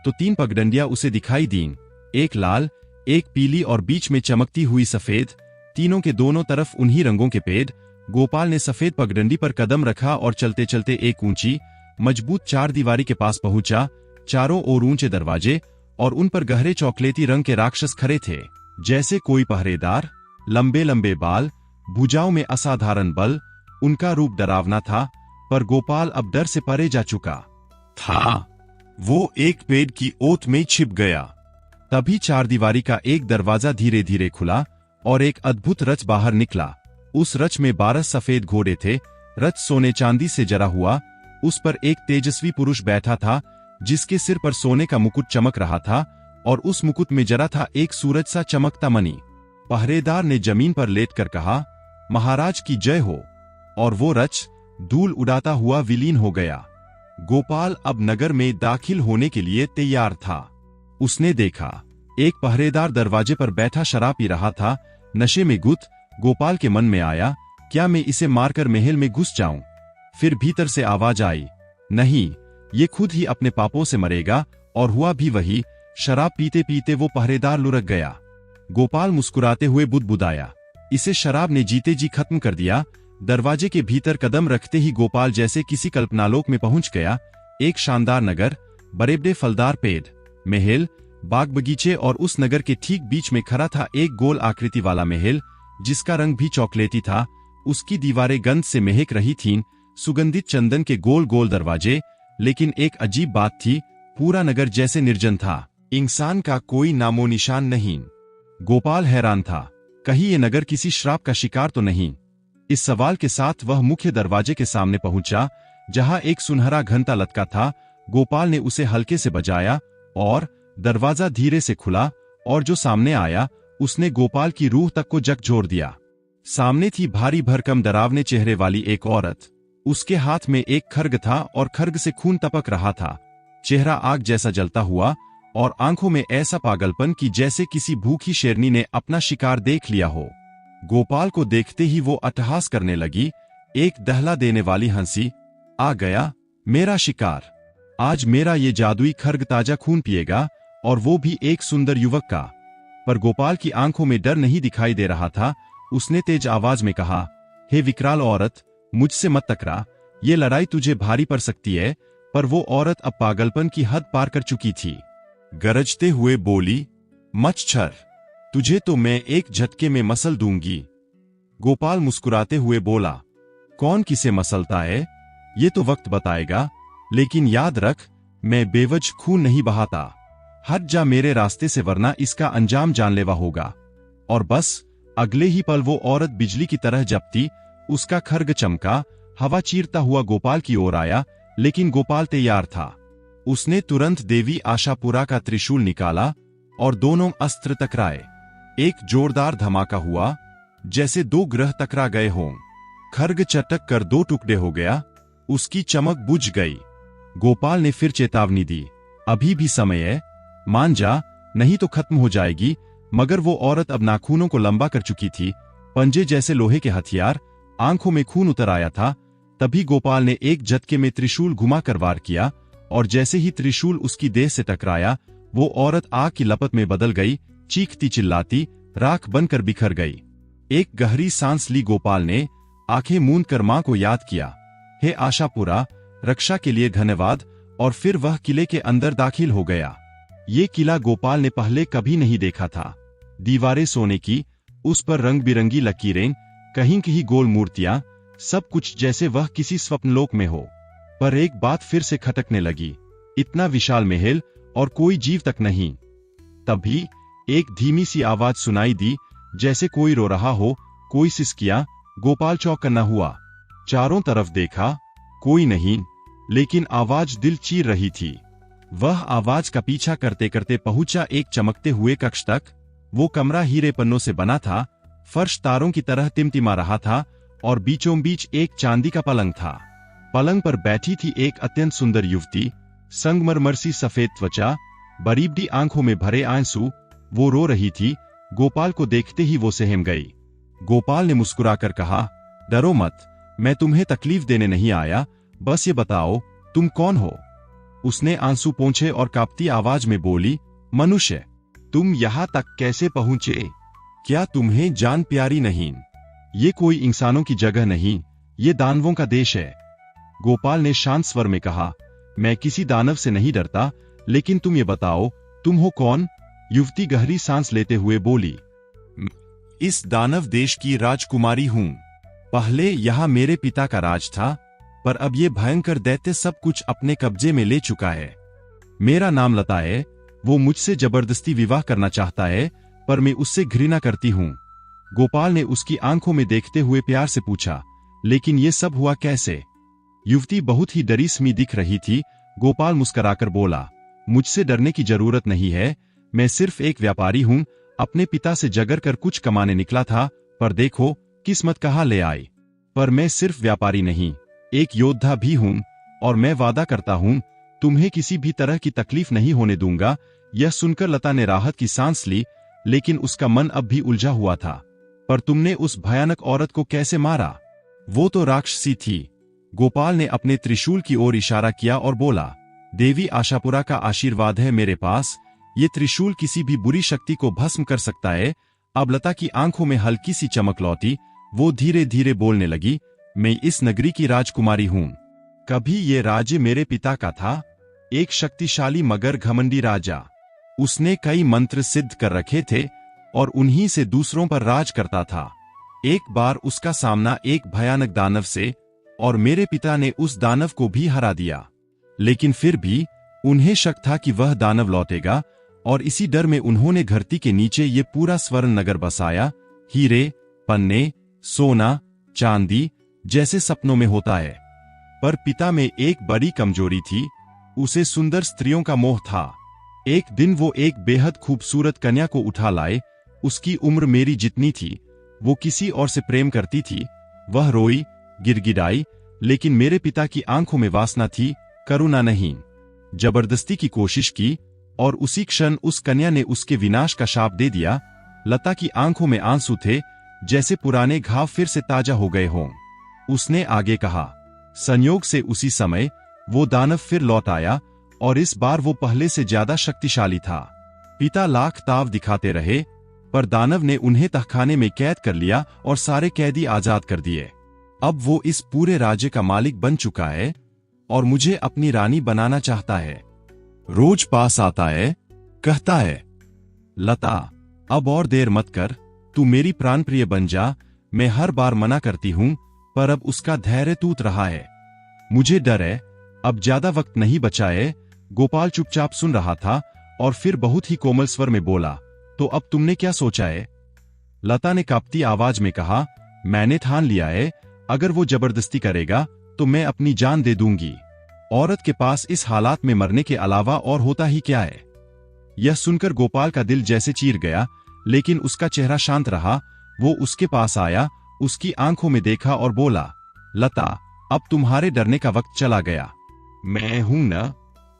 तो 3 पगडंडियां उसे दिखाई दीं, एक लाल, एक पीली और बीच में चमकती हुई सफेद, तीनों के दोनों तरफ उन्हीं रंगों के पेड़। गोपाल ने सफेद पगडंडी पर कदम रखा और चलते चलते एक ऊंची, मजबूत 4 दीवारी के पास पहुंचा। चारों ओर ऊंचे दरवाजे और उन पर गहरे चॉकलेटी रंग के राक्षस खड़े थे, जैसे कोई पहरेदार। लंबे लंबे बाल, भुजाओं में असाधारण बल, उनका रूप डरावना था। पर गोपाल अब डर से परे जा चुका था। वो एक पेड़ की ओट में छिप गया। तभी 4 दीवारी का एक दरवाजा धीरे धीरे खुला और एक अद्भुत रथ बाहर निकला। उस रथ में 12 सफेद घोड़े थे। रथ सोने चांदी से जरा हुआ। उस पर एक तेजस्वी पुरुष बैठा था, जिसके सिर पर सोने का मुकुट चमक रहा था और उस मुकुट में जरा था एक सूरज सा चमकता मणि। पहरेदार ने जमीन पर लेटकर कहा, महाराज की जय हो, और वो रथ धूल उड़ाता हुआ विलीन हो गया। गोपाल अब नगर में दाखिल होने के लिए तैयार था। उसने देखा एक पहरेदार दरवाजे पर बैठा शराब पी रहा था। नशे में गुथ गोपाल के मन में आया, क्या मैं इसे मारकर महल में घुस जाऊं? फिर भीतर से आवाज आई, नहीं, ये खुद ही अपने पापों से मरेगा। और हुआ भी वही। शराब पीते पीते वो पहरेदार लुढ़क गया। गोपाल मुस्कुराते हुए बुदबुदाया, इसे शराब ने जीते जी खत्म कर दिया। दरवाजे के भीतर कदम रखते ही गोपाल जैसे किसी कल्पनालोक में पहुंच गया। एक शानदार नगर, बड़े बड़े फलदार पेड़, महल, बाग बगीचे, और उस नगर के ठीक बीच में खड़ा था एक गोल आकृति वाला महल, जिसका रंग भी चॉकलेटी था। उसकी दीवारें गंध से महक रही थीं, सुगंधित चंदन के गोल गोल दरवाजे। लेकिन एक अजीब बात थी, पूरा नगर जैसे निर्जन था, इंसान का कोई नामो निशान नहीं। गोपाल हैरान था, कहीं ये नगर किसी श्राप का शिकार तो नहीं? इस सवाल के साथ वह मुख्य दरवाजे के सामने पहुंचा, जहां एक सुनहरा घंटा लटका था। गोपाल ने उसे हल्के से बजाया और दरवाजा धीरे से खुला, और जो सामने आया उसने गोपाल की रूह तक को झकझोर दिया। सामने थी भारी भरकम डरावने चेहरे वाली एक औरत। उसके हाथ में एक खड्ग था और खड्ग से खून टपक रहा था। चेहरा आग जैसा जलता हुआ और आंखों में ऐसा पागलपन कि जैसे किसी भूखी शेरनी ने अपना शिकार देख लिया हो। गोपाल को देखते ही वो अट्टहास करने लगी, एक दहला देने वाली हंसी। आ गया मेरा शिकार, आज मेरा ये जादुई खड्ग ताजा खून पिएगा, और वो भी एक सुंदर युवक का। पर गोपाल की आंखों में डर नहीं दिखाई दे रहा था। उसने तेज आवाज में कहा, हे विकराल औरत, मुझसे मत टकरा, ये लड़ाई तुझे भारी पड़ सकती है। पर वो औरत अब पागलपन की हद पार कर चुकी थी। गरजते हुए बोली, मच्छर, तुझे तो मैं एक झटके में मसल दूंगी। गोपाल मुस्कुराते हुए बोला, कौन किसे मसलता है ये तो वक्त बताएगा, लेकिन याद रख, मैं बेवजह खून नहीं बहाता। हट जा मेरे रास्ते से, वरना इसका अंजाम जानलेवा होगा। और बस अगले ही पल वो औरत बिजली की तरह झपटी। उसका खड्ग चमका, हवा चीरता हुआ गोपाल की ओर आया। लेकिन गोपाल तैयार था। उसने तुरंत देवी आशापुरा का त्रिशूल निकाला और दोनों अस्त्र टकराए। एक जोरदार धमाका हुआ, जैसे 2 ग्रह टकरा गए हों। खड्ग चटक कर 2 टुकड़े हो गया। उसकी चमक बुझ गई। गोपाल ने फिर चेतावनी दी, अभी भी समय है, मान जा, नहीं तो खत्म हो जाएगी। मगर वो औरत अब नाखूनों को लंबा कर चुकी थी, पंजे जैसे लोहे के हथियार, आंखों में खून उतर आया था। तभी गोपाल ने एक झटके में त्रिशूल घुमाकर वार किया, और जैसे ही त्रिशूल उसकी देह से टकराया, वो औरत आग की लपट में बदल गई, चीखती चिल्लाती राख बनकर बिखर गई। एक गहरी सांस ली गोपाल ने, आंखें मूंद कर मां को याद किया, हे आशापुरा, रक्षा के लिए धन्यवाद। और फिर वह किले के अंदर दाखिल हो गया। ये किला गोपाल ने पहले कभी नहीं देखा था। दीवारें सोने की, उस पर रंग बिरंगी लकीरें, कहीं कहीं गोल मूर्तियां, सब कुछ जैसे वह किसी स्वप्नलोक में हो। पर एक बात फिर से खटकने लगी, इतना विशाल महल और कोई जीव तक नहीं। तभी एक धीमी सी आवाज सुनाई दी, जैसे कोई रो रहा हो, कोई सिसकिया। गोपाल चौंकना हुआ, चारों तरफ देखा, कोई नहीं, लेकिन आवाज दिल चीर रही थी। वह आवाज का पीछा करते करते पहुंचा एक चमकते हुए कक्ष तक। वो कमरा हीरे पन्नों से बना था, फर्श तारों की तरह टिमटिमा रहा था, और बीचों बीच एक चांदी का पलंग था। पलंग पर बैठी थी एक अत्यंत सुंदर युवती, संगमरमर सी सफेद त्वचा, बरीबडी आंखों में भरे आंसू। वो रो रही थी। गोपाल को देखते ही वो सहम गई। गोपाल ने मुस्कुराकर कहा, डरो मत, मैं तुम्हें तकलीफ देने नहीं आया, बस ये बताओ तुम कौन हो। उसने आंसू पोंछे और कांपती आवाज में बोली, मनुष्य, तुम यहां तक कैसे पहुंचे? क्या तुम्हें जान प्यारी नहीं? ये कोई इंसानों की जगह नहीं, ये दानवों का देश है। गोपाल ने शांत स्वर में कहा, मैं किसी दानव से नहीं डरता, लेकिन तुम ये बताओ, तुम हो कौन? युवती गहरी सांस लेते हुए बोली, इस दानव देश की राजकुमारी हूं। पहले यहां मेरे पिता का राज था, पर अब ये भयंकर दैत्य सब कुछ अपने कब्जे में ले चुका है। मेरा नाम लता है। वो मुझसे जबरदस्ती विवाह करना चाहता है, पर मैं उससे घृणा करती हूं। गोपाल ने उसकी आंखों में देखते हुए प्यार से पूछा, लेकिन ये सब हुआ कैसे? युवती बहुत ही डरी स्मी दिख रही थी। गोपाल मुस्कुराकर बोला, मुझसे डरने की जरूरत नहीं है, मैं सिर्फ एक व्यापारी हूं, अपने पिता से जगर कर कुछ कमाने निकला था, पर देखो किस्मत कहां ले आई। पर मैं सिर्फ व्यापारी नहीं, एक योद्धा भी हूं, और मैं वादा करता हूं, तुम्हें किसी भी तरह की तकलीफ नहीं होने दूंगा। यह सुनकर लता ने राहत की सांस ली, लेकिन उसका मन अब भी उलझा हुआ था। पर तुमने उस भयानक औरत को कैसे मारा? वो तो राक्षसी थी। गोपाल ने अपने त्रिशूल की ओर इशारा किया और बोला, देवी आशापुरा का आशीर्वाद है मेरे पास, ये त्रिशूल किसी भी बुरी शक्ति को भस्म कर सकता है। अब लता की आंखों में हल्की सी चमक लौटी। वो धीरे धीरे बोलने लगी, मैं इस नगरी की राजकुमारी हूं। कभी ये राज्य मेरे पिता का था, एक शक्तिशाली मगर घमंडी राजा। उसने कई मंत्र सिद्ध कर रखे थे और उन्हीं से दूसरों पर राज करता था। एक बार उसका सामना एक भयानक दानव से, और मेरे पिता ने उस दानव को भी हरा दिया। लेकिन फिर भी उन्हें शक था कि वह दानव लौटेगा, और इसी डर में उन्होंने धरती के नीचे ये पूरा स्वर्ण नगर बसाया। हीरे, पन्ने, सोना, चांदी, जैसे सपनों में होता है। पर पिता में एक बड़ी कमजोरी थी, उसे सुंदर स्त्रियों का मोह था। एक दिन वो एक बेहद खूबसूरत कन्या को उठा लाए। उसकी उम्र मेरी जितनी थी। वो किसी और से प्रेम करती थी। वह रोई, गिड़गिड़ाई, लेकिन मेरे पिता की आंखों में वासना थी, करुणा नहीं। जबरदस्ती की कोशिश की, और उसी क्षण उस कन्या ने उसके विनाश का शाप दे दिया। लता की आंखों में आंसू थे, जैसे पुराने घाव फिर से ताजा हो गए हों। उसने आगे कहा, संयोग से उसी समय वो दानव फिर लौट आया, और इस बार वो पहले से ज्यादा शक्तिशाली था। पिता लाख ताव दिखाते रहे, पर दानव ने उन्हें तहखाने में कैद कर लिया और सारे कैदी आजाद कर दिए। अब वो इस पूरे राज्य का मालिक बन चुका है, और मुझे अपनी रानी बनाना चाहता है। रोज पास आता है, कहता है, लता, अब और देर मत कर, तू मेरी प्राणप्रिय बन जा। मैं हर बार मना करती हूं, पर अब उसका धैर्य टूट रहा है। मुझे डर है, अब ज्यादा वक्त नहीं बचा है। गोपाल चुपचाप सुन रहा था, और फिर बहुत ही कोमल स्वर में बोला, तो अब तुमने क्या सोचा है? लता ने कांपती आवाज में कहा, मैंने ठान लिया है, अगर वो जबरदस्ती करेगा तो मैं अपनी जान दे दूंगी। औरत के पास इस हालात में मरने के अलावा और होता ही क्या है? यह सुनकर गोपाल का दिल जैसे चीर गया, लेकिन उसका चेहरा शांत रहा। वो उसके पास आया, उसकी आंखों में देखा और बोला, लता, अब तुम्हारे डरने का वक्त चला गया। मैं हूं न?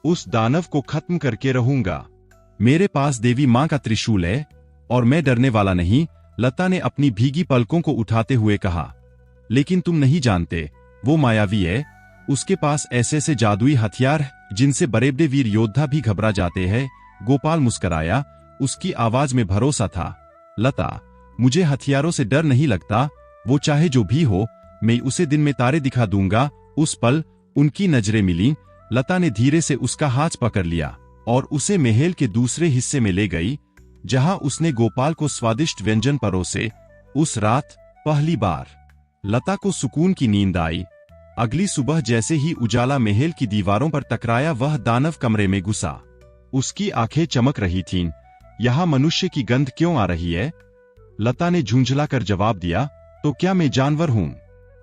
उस दानव को खत्म करके रहूंगा। मेरे पास देवी मां का त्रिशूल है और मैं डरने वाला नहीं, लता ने अपनी भीगी पलकों को उठाते हुए कहा। लेकिन तुम नहीं जानते, वो मायावी है। उसके पास ऐसे ऐसे जादुई हथियार हैं जिनसे बड़े बड़े वीर योद्धा भी घबरा जाते हैं। गोपाल मुस्कराया, उसकी आवाज में भरोसा था। लता, मुझे हथियारों से डर नहीं लगता, वो चाहे जो भी हो, मैं उसे दिन में तारे दिखा दूंगा। उस पल उनकी नजरें मिली। लता ने धीरे से उसका हाथ पकड़ लिया और उसे महल के दूसरे हिस्से में ले गई, जहां उसने गोपाल को स्वादिष्ट व्यंजन परोसे। उस रात पहली बार लता को सुकून की नींद आई। अगली सुबह जैसे ही उजाला महल की दीवारों पर टकराया, वह दानव कमरे में घुसा। उसकी आंखें चमक रही थीं। यहां मनुष्य की गंध क्यों आ रही है? लता ने झुंझलाकर जवाब दिया, तो क्या मैं जानवर हूं?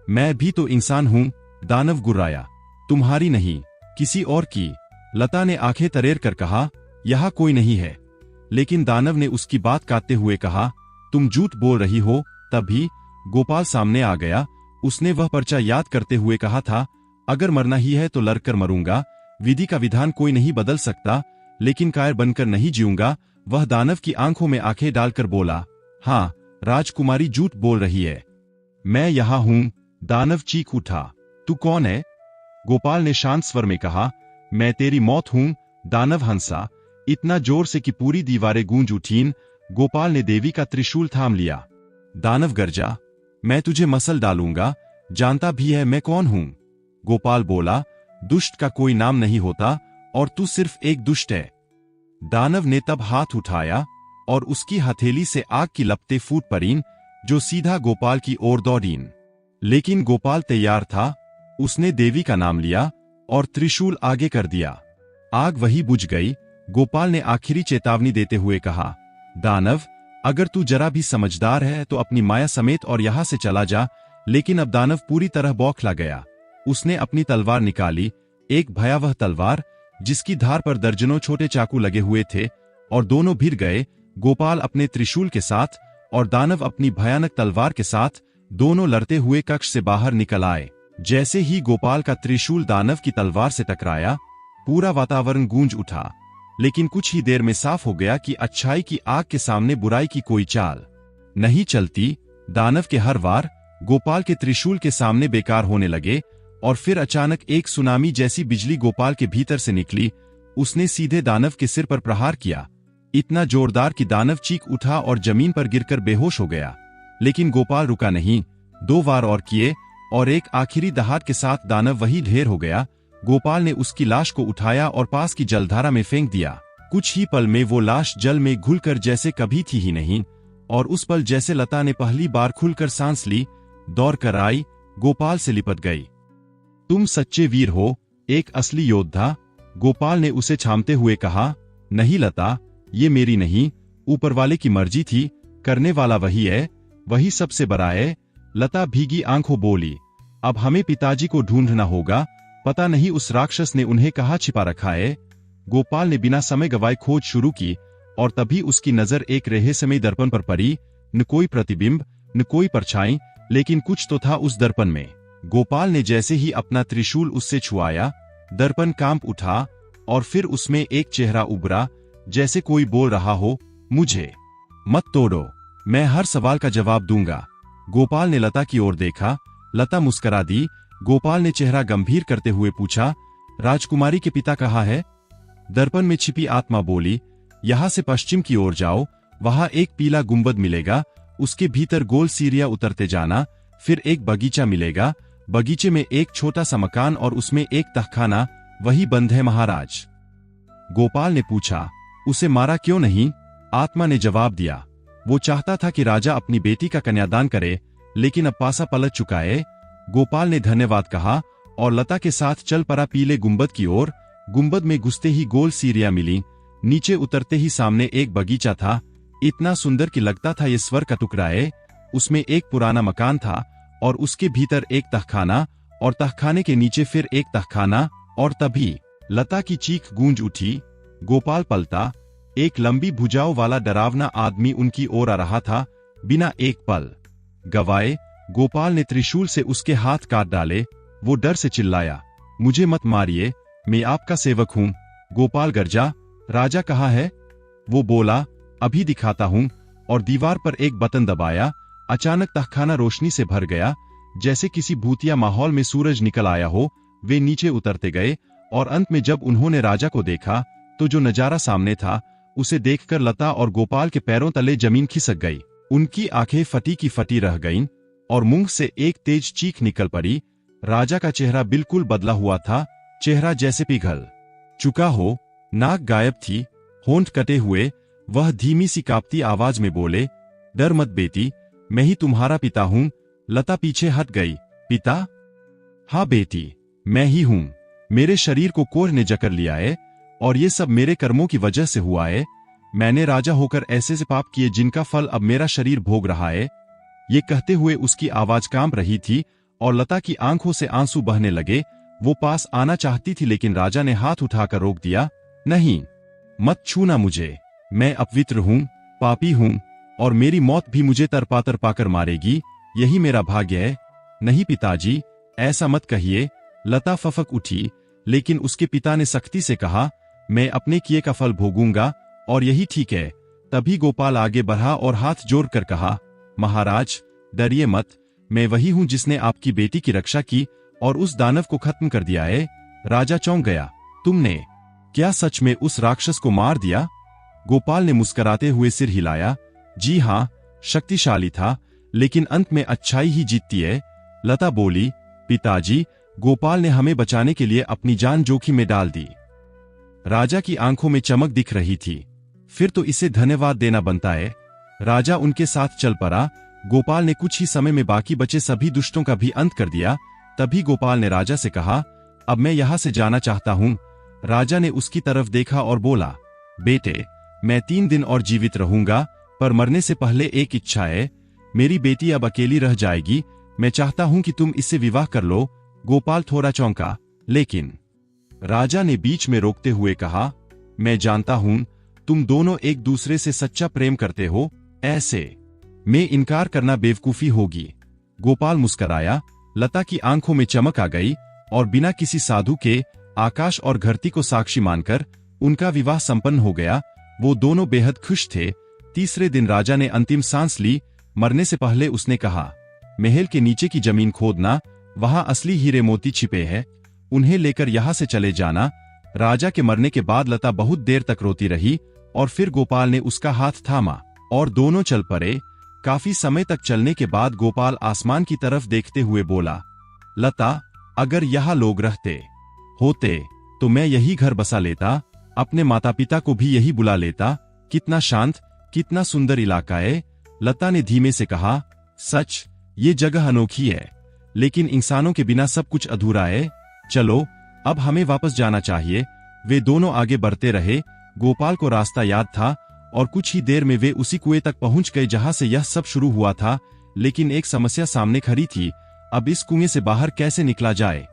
मैं भी तो इंसान हूं, दानव गुर्राया। तुम्हारी नहीं, किसी और की। लता ने आंखें तरेर कर कहा, यहां कोई नहीं है। लेकिन दानव ने उसकी बात काटते हुए कहा, तुम झूठ बोल रही हो। तभी गोपाल सामने आ गया। उसने वह पर्चा याद करते हुए कहा था, अगर मरना ही है तो लड़कर मरूंगा। विधि का विधान कोई नहीं बदल सकता, लेकिन कायर बनकर नहीं जीऊंगा। वह दानव की आंखों में आंखें डालकर बोला, हाँ, राजकुमारी झूठ बोल रही है। मैं यहां हूं। दानव चीख उठा, तू कौन है? गोपाल ने शांत स्वर में कहा, मैं तेरी मौत हूं। दानव हंसा, इतना जोर से कि पूरी दीवारें गूंज उठीं। गोपाल ने देवी का त्रिशूल थाम लिया। दानव गरजा, मैं तुझे मसल डालूंगा, जानता भी है मैं कौन हूं। गोपाल बोला, दुष्ट का कोई नाम नहीं होता और तू सिर्फ एक दुष्ट है। दानव ने तब हाथ उठाया और उसकी हथेली से आग की लपटें फूट पड़ीं, जो सीधा गोपाल की ओर दौड़ीं। लेकिन गोपाल तैयार था। उसने देवी का नाम लिया और त्रिशूल आगे कर दिया। आग वही बुझ गई। गोपाल ने आखिरी चेतावनी देते हुए कहा, दानव, अगर तू जरा भी समझदार है तो अपनी माया समेत और यहां से चला जा। लेकिन अब दानव पूरी तरह बौखला गया। उसने अपनी तलवार निकाली, एक भयावह तलवार जिसकी धार पर दर्जनों छोटे चाकू लगे हुए थे, और दोनों भिड़ गए। गोपाल अपने त्रिशूल के साथ और दानव अपनी भयानक तलवार के साथ, दोनों लड़ते हुए कक्ष से बाहर निकल आए। जैसे ही गोपाल का त्रिशूल दानव की तलवार से टकराया, पूरा वातावरण गूंज उठा। लेकिन कुछ ही देर में साफ हो गया कि अच्छाई की आग के सामने बुराई की कोई चाल नहीं चलती। दानव के हर वार गोपाल के त्रिशूल के सामने बेकार होने लगे, और फिर अचानक एक सुनामी जैसी बिजली गोपाल के भीतर से निकली। उसने सीधे दानव के सिर पर प्रहार किया, इतना जोरदार कि दानव चीख उठा और जमीन पर गिरकर बेहोश हो गया। लेकिन गोपाल रुका नहीं। 2 वार और किए और एक आखिरी दहाड़ के साथ दानव वही ढेर हो गया। गोपाल ने उसकी लाश को उठाया और पास की जलधारा में फेंक दिया। कुछ ही पल में वो लाश जल में घुलकर जैसे कभी थी ही नहीं, और उस पल जैसे लता ने पहली बार खुलकर सांस ली, दौड़ कर आई, गोपाल से लिपट गई। तुम सच्चे वीर हो, एक असली योद्धा। गोपाल ने उसे छामते हुए कहा, नहीं लता, ये मेरी नहीं, ऊपर वाले की मर्जी थी। करने वाला वही है, वही सबसे बड़ा है। लता भीगी आंखों बोली, अब हमें पिताजी को ढूंढना होगा। पता नहीं उस राक्षस ने उन्हें कहाँ छिपा रखा है। गोपाल ने बिना समय गवाए खोज शुरू की, और तभी उसकी नजर एक रहस्यमय दर्पण पर पड़ी। न कोई प्रतिबिंब, न कोई परछाई, लेकिन कुछ तो था उस दर्पण में। गोपाल ने जैसे ही अपना त्रिशूल उससे छुआया, दर्पण कांप उठा और फिर उसमें एक चेहरा उभरा, जैसे कोई बोल रहा हो, मुझे मत तोड़ो, मैं हर सवाल का जवाब दूंगा। गोपाल ने लता की ओर देखा। लता मुस्कुरा दी। गोपाल ने चेहरा गंभीर करते हुए पूछा, राजकुमारी के पिता कहाँ है? दर्पण में छिपी आत्मा बोली, यहां से पश्चिम की ओर जाओ, वहां एक पीला गुंबद मिलेगा, उसके भीतर गोल सीढ़ियां उतरते जाना, फिर एक बगीचा मिलेगा, बगीचे में एक छोटा सा मकान और उसमें एक तहखाना, वही बंद है महाराज। गोपाल ने पूछा, उसे मारा क्यों नहीं? आत्मा ने जवाब दिया, वो चाहता था कि राजा अपनी बेटी का कन्यादान करे, लेकिन अब पासा पलट चुका है। गोपाल ने धन्यवाद कहा और लता के साथ चल पड़ा पीले गुंबद की ओर। गुंबद में घुसते ही गोल सीढ़ियां मिली, नीचे उतरते ही सामने एक बगीचा था, इतना सुंदर कि लगता था ये स्वर्ग का टुकड़ा है। उसमें एक पुराना मकान था और उसके भीतर एक तहखाना, और तहखाने के नीचे फिर एक तहखाना, और तभी लता की चीख गूंज उठी। गोपाल पलटा। एक लंबी भुजाओं वाला डरावना आदमी उनकी ओर आ रहा था। बिना एक पल गवाए गोपाल ने त्रिशूल से उसके हाथ काट डाले। वो डर से चिल्लाया, मुझे मत मारिए, मैं आपका सेवक हूं। गोपाल गरजा, राजा कहाँ है? वो बोला, अभी दिखाता हूं, और दीवार पर एक बटन दबाया। अचानक तहखाना रोशनी से भर गया, जैसे किसी भूतिया माहौल में सूरज निकल आया हो। वे नीचे उतरते गए, और अंत में जब उन्होंने राजा को देखा तो जो नजारा सामने था उसे देखकर लता और गोपाल के पैरों तले जमीन खिसक गई। उनकी आंखें फटी की फटी रह गईं, और मुंह से एक तेज चीख निकल पड़ी। राजा का चेहरा बिल्कुल बदला हुआ था, चेहरा जैसे पिघल चुका हो, नाक गायब थी, होंठ कटे हुए। वह धीमी सी कांपती आवाज में बोले, डर मत बेटी, मैं ही तुम्हारा पिता हूं। लता पीछे हट गई। पिता? हाँ बेटी, मैं ही हूं। मेरे शरीर को कोढ़ ने जकड़ लिया है, और ये सब मेरे कर्मों की वजह से हुआ है। मैंने राजा होकर ऐसे से पाप किए जिनका फल अब मेरा शरीर भोग रहा है। ये कहते हुए उसकी आवाज कांप रही थी, और लता की आंखों से आंसू बहने लगे। वो पास आना चाहती थी, लेकिन राजा ने हाथ उठाकर रोक दिया। नहीं, मत छूना मुझे, मैं अपवित्र हूं, पापी हूं, और मेरी मौत भी मुझे तरपा कर मारेगी। यही मेरा भाग्य है। नहीं पिताजी, ऐसा मत कहिए। लता फफक उठी, लेकिन उसके पिता ने सख्ती से कहा, मैं अपने किए का फल भोगूंगा, और यही ठीक है। तभी गोपाल आगे बढ़ा और हाथ जोड़कर कहा, महाराज डरिए मत, मैं वही हूं जिसने आपकी बेटी की रक्षा की और उस दानव को खत्म कर दिया है। राजा चौंक गया। तुमने क्या सच में उस राक्षस को मार दिया? गोपाल ने मुस्कुराते हुए सिर हिलाया। जी हां, शक्तिशाली था, लेकिन अंत में अच्छाई ही जीतती है। लता बोली, पिताजी, गोपाल ने हमें बचाने के लिए अपनी जान जोखिम में डाल दी। राजा की आंखों में चमक दिख रही थी। फिर तो इसे धन्यवाद देना बनता है। राजा उनके साथ चल पड़ा। गोपाल ने कुछ ही समय में बाकी बचे सभी दुष्टों का भी अंत कर दिया। तभी गोपाल ने राजा से कहा, अब मैं यहां से जाना चाहता हूं। राजा ने उसकी तरफ देखा और बोला, बेटे, मैं 3 दिन और जीवित रहूंगा, पर मरने से पहले एक इच्छा है। मेरी बेटी अब अकेली रह जाएगी। मैं चाहता हूं कि तुम इससे विवाह कर लो। गोपाल थोड़ा चौंका, लेकिन राजा ने बीच में रोकते हुए कहा, मैं जानता हूं तुम दोनों एक दूसरे से सच्चा प्रेम करते हो, ऐसे में इनकार करना बेवकूफी होगी। गोपाल मुस्कराया। लता की आंखों में चमक आ गई, और बिना किसी साधु के आकाश और धरती को साक्षी मानकर उनका विवाह संपन्न हो गया। वो दोनों बेहद खुश थे। तीसरे दिन राजा ने अंतिम सांस ली। मरने से पहले उसने कहा, महल के नीचे की जमीन खोदना, वहां असली हीरे मोती छिपे हैं, उन्हें लेकर यहां से चले जाना। राजा के मरने के बाद लता बहुत देर तक रोती रही, और फिर गोपाल ने उसका हाथ थामा और दोनों चल पड़े। काफी समय तक चलने के बाद गोपाल आसमान की तरफ देखते हुए बोला, लता, अगर यहाँ लोग रहते होते तो मैं यही घर बसा लेता, अपने माता पिता को भी यही बुला लेता। कितना शांत, कितना सुंदर इलाका है। लता ने धीमे से कहा, सच, ये जगह अनोखी है, लेकिन इंसानों के बिना सब कुछ अधूरा है। चलो, अब हमें वापस जाना चाहिए। वे दोनों आगे बढ़ते रहे। गोपाल को रास्ता याद था, और कुछ ही देर में वे उसी कुएं तक पहुंच गए जहां से यह सब शुरू हुआ था। लेकिन एक समस्या सामने खड़ी थी। अब इस कुएं से बाहर कैसे निकला जाए?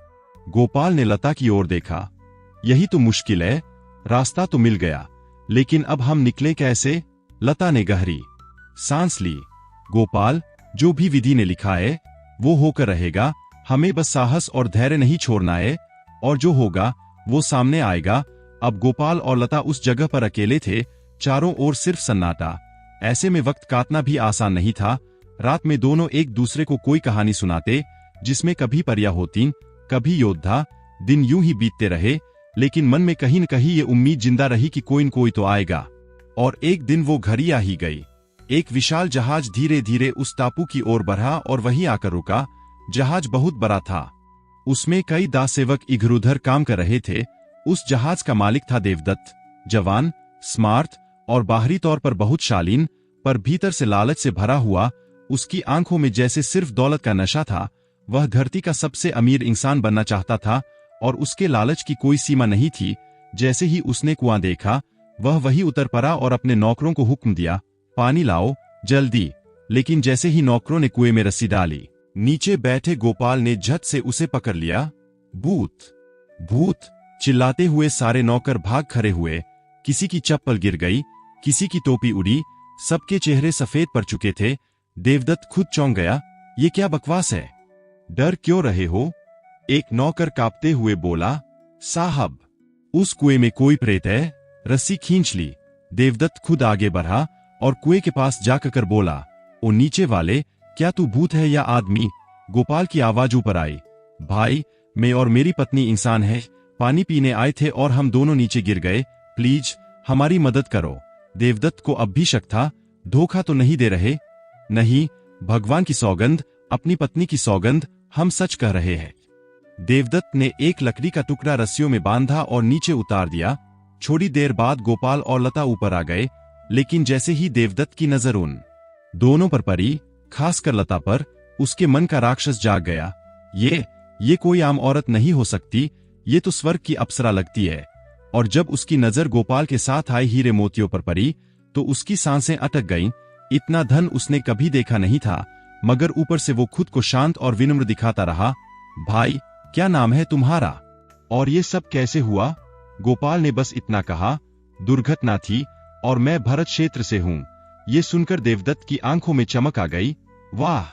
गोपाल ने लता की ओर देखा। यही तो मुश्किल है। रास्ता तो मिल गया, लेकिन अब हम निकले कैसे? लता ने गहरी सांस ली। गोपाल, जो भी विधि ने लिखा है वो होकर रहेगा। हमें बस साहस और धैर्य नहीं छोड़ना है, और जो होगा वो सामने आएगा। अब गोपाल और लता उस जगह पर अकेले थे। चारों ओर सिर्फ सन्नाटा। ऐसे में वक्त काटना भी आसान नहीं था। रात में दोनों एक दूसरे को कोई कहानी सुनाते, जिसमें कभी परियां होती, कभी योद्धा। दिन यूं ही बीतते रहे, लेकिन मन में कहीं न कहीं ये उम्मीद जिंदा रही कि कोई न कोई तो आएगा। और एक दिन वो घड़ी आ ही गई। एक विशाल जहाज धीरे धीरे उस टापू की ओर बढ़ा और वहीं आकर रुका। जहाज बहुत बड़ा था। उसमें कई दास सेवक इधर उधर काम कर रहे थे। उस जहाज का मालिक था देवदत्त, जवान, स्मार्ट और बाहरी तौर पर बहुत शालीन, पर भीतर से लालच से भरा हुआ। उसकी आंखों में जैसे सिर्फ दौलत का नशा था। वह धरती का सबसे अमीर इंसान बनना चाहता था, और उसके लालच की कोई सीमा नहीं थी। जैसे ही उसने कुआं देखा, वह वही उतर पड़ा और अपने नौकरों को हुक्म दिया, पानी लाओ, जल्दी। लेकिन जैसे ही नौकरों ने कुएं में रस्सी डाली, नीचे बैठे गोपाल ने झट से उसे पकड़ लिया। भूत, भूत चिल्लाते हुए सारे नौकर भाग खड़े हुए। किसी की चप्पल गिर गई, किसी की टोपी उड़ी, सबके चेहरे सफेद पड़ चुके थे। देवदत्त खुद चौंक गया। ये क्या बकवास है? डर क्यों रहे हो? एक नौकर कांपते हुए बोला, साहब, उस कुएं में कोई प्रेत है। रस्सी खींच ली। देवदत्त खुद आगे बढ़ा और कुएं के पास जाकर बोला, ओ नीचे वाले, क्या तू भूत है या आदमी? गोपाल की आवाज ऊपर आई, भाई, मैं और मेरी पत्नी इंसान है, पानी पीने आए थे और हम दोनों नीचे गिर गए, प्लीज हमारी मदद करो। देवदत्त को अब भी शक था, धोखा तो नहीं दे रहे? नहीं, भगवान की सौगंध, अपनी पत्नी की सौगंध, हम सच कह रहे हैं। देवदत्त ने एक लकड़ी का टुकड़ा रस्सियों में बांधा और नीचे उतार दिया। थोड़ी देर बाद गोपाल और लता ऊपर आ गए, लेकिन जैसे ही देवदत्त की नजर उन दोनों पर पड़ी, खासकर लता पर, उसके मन का राक्षस जाग गया। ये कोई आम औरत नहीं हो सकती, ये तो स्वर्ग की अप्सरा लगती है। और जब उसकी नजर गोपाल के साथ आए हीरे मोतियों पर पड़ी, तो उसकी सांसें अटक गईं। इतना धन उसने कभी देखा नहीं था, मगर ऊपर से वो खुद को शांत और विनम्र दिखाता रहा। भाई, क्या नाम है तुम्हारा? और ये सब कैसे हुआ? गोपाल ने बस इतना कहा, दुर्घटना थी और मैं भरत क्षेत्र से हूं। ये सुनकर देवदत्त की आंखों में चमक आ गई। वाह,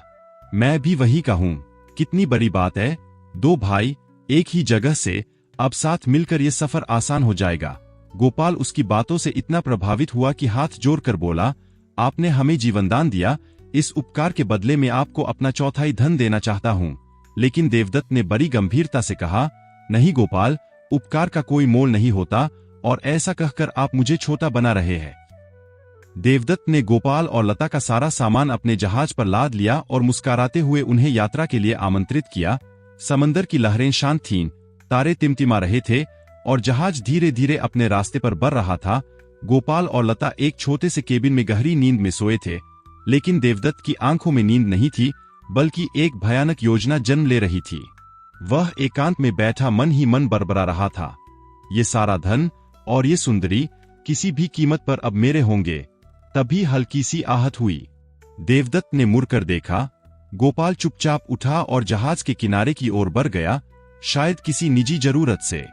मैं भी वही का हूं, कितनी बड़ी बात है। दो भाई एक ही जगह से, अब साथ मिलकर ये सफर आसान हो जाएगा। गोपाल उसकी बातों से इतना प्रभावित हुआ कि हाथ जोड़कर बोला, आपने हमें जीवनदान दिया, इस उपकार के बदले में आपको अपना चौथाई धन देना चाहता हूं। लेकिन देवदत्त ने बड़ी गंभीरता से कहा, नहीं गोपाल, उपकार का कोई मोल नहीं होता, और ऐसा कहकर आप मुझे छोटा बना रहे हैं। देवदत्त ने गोपाल और लता का सारा सामान अपने जहाज पर लाद लिया और मुस्कुराते हुए उन्हें यात्रा के लिए आमंत्रित किया। समंदर की लहरें शांत थीं, तारे टिमटिमा रहे थे और जहाज धीरे धीरे अपने रास्ते पर बढ़ रहा था। गोपाल और लता एक छोटे से केबिन में गहरी नींद में सोए थे, लेकिन देवदत्त की आंखों में नींद नहीं थी, बल्कि एक भयानक योजना जन्म ले रही थी। वह एकांत में बैठा मन ही मन बरबरा रहा था, ये सारा धन और ये सुंदरी किसी भी कीमत पर अब मेरे होंगे। तभी हल्की सी आहट हुई। देवदत्त ने मुड़कर देखा। गोपाल चुपचाप उठा और जहाज के किनारे की ओर बढ़ गया, शायद किसी निजी जरूरत से।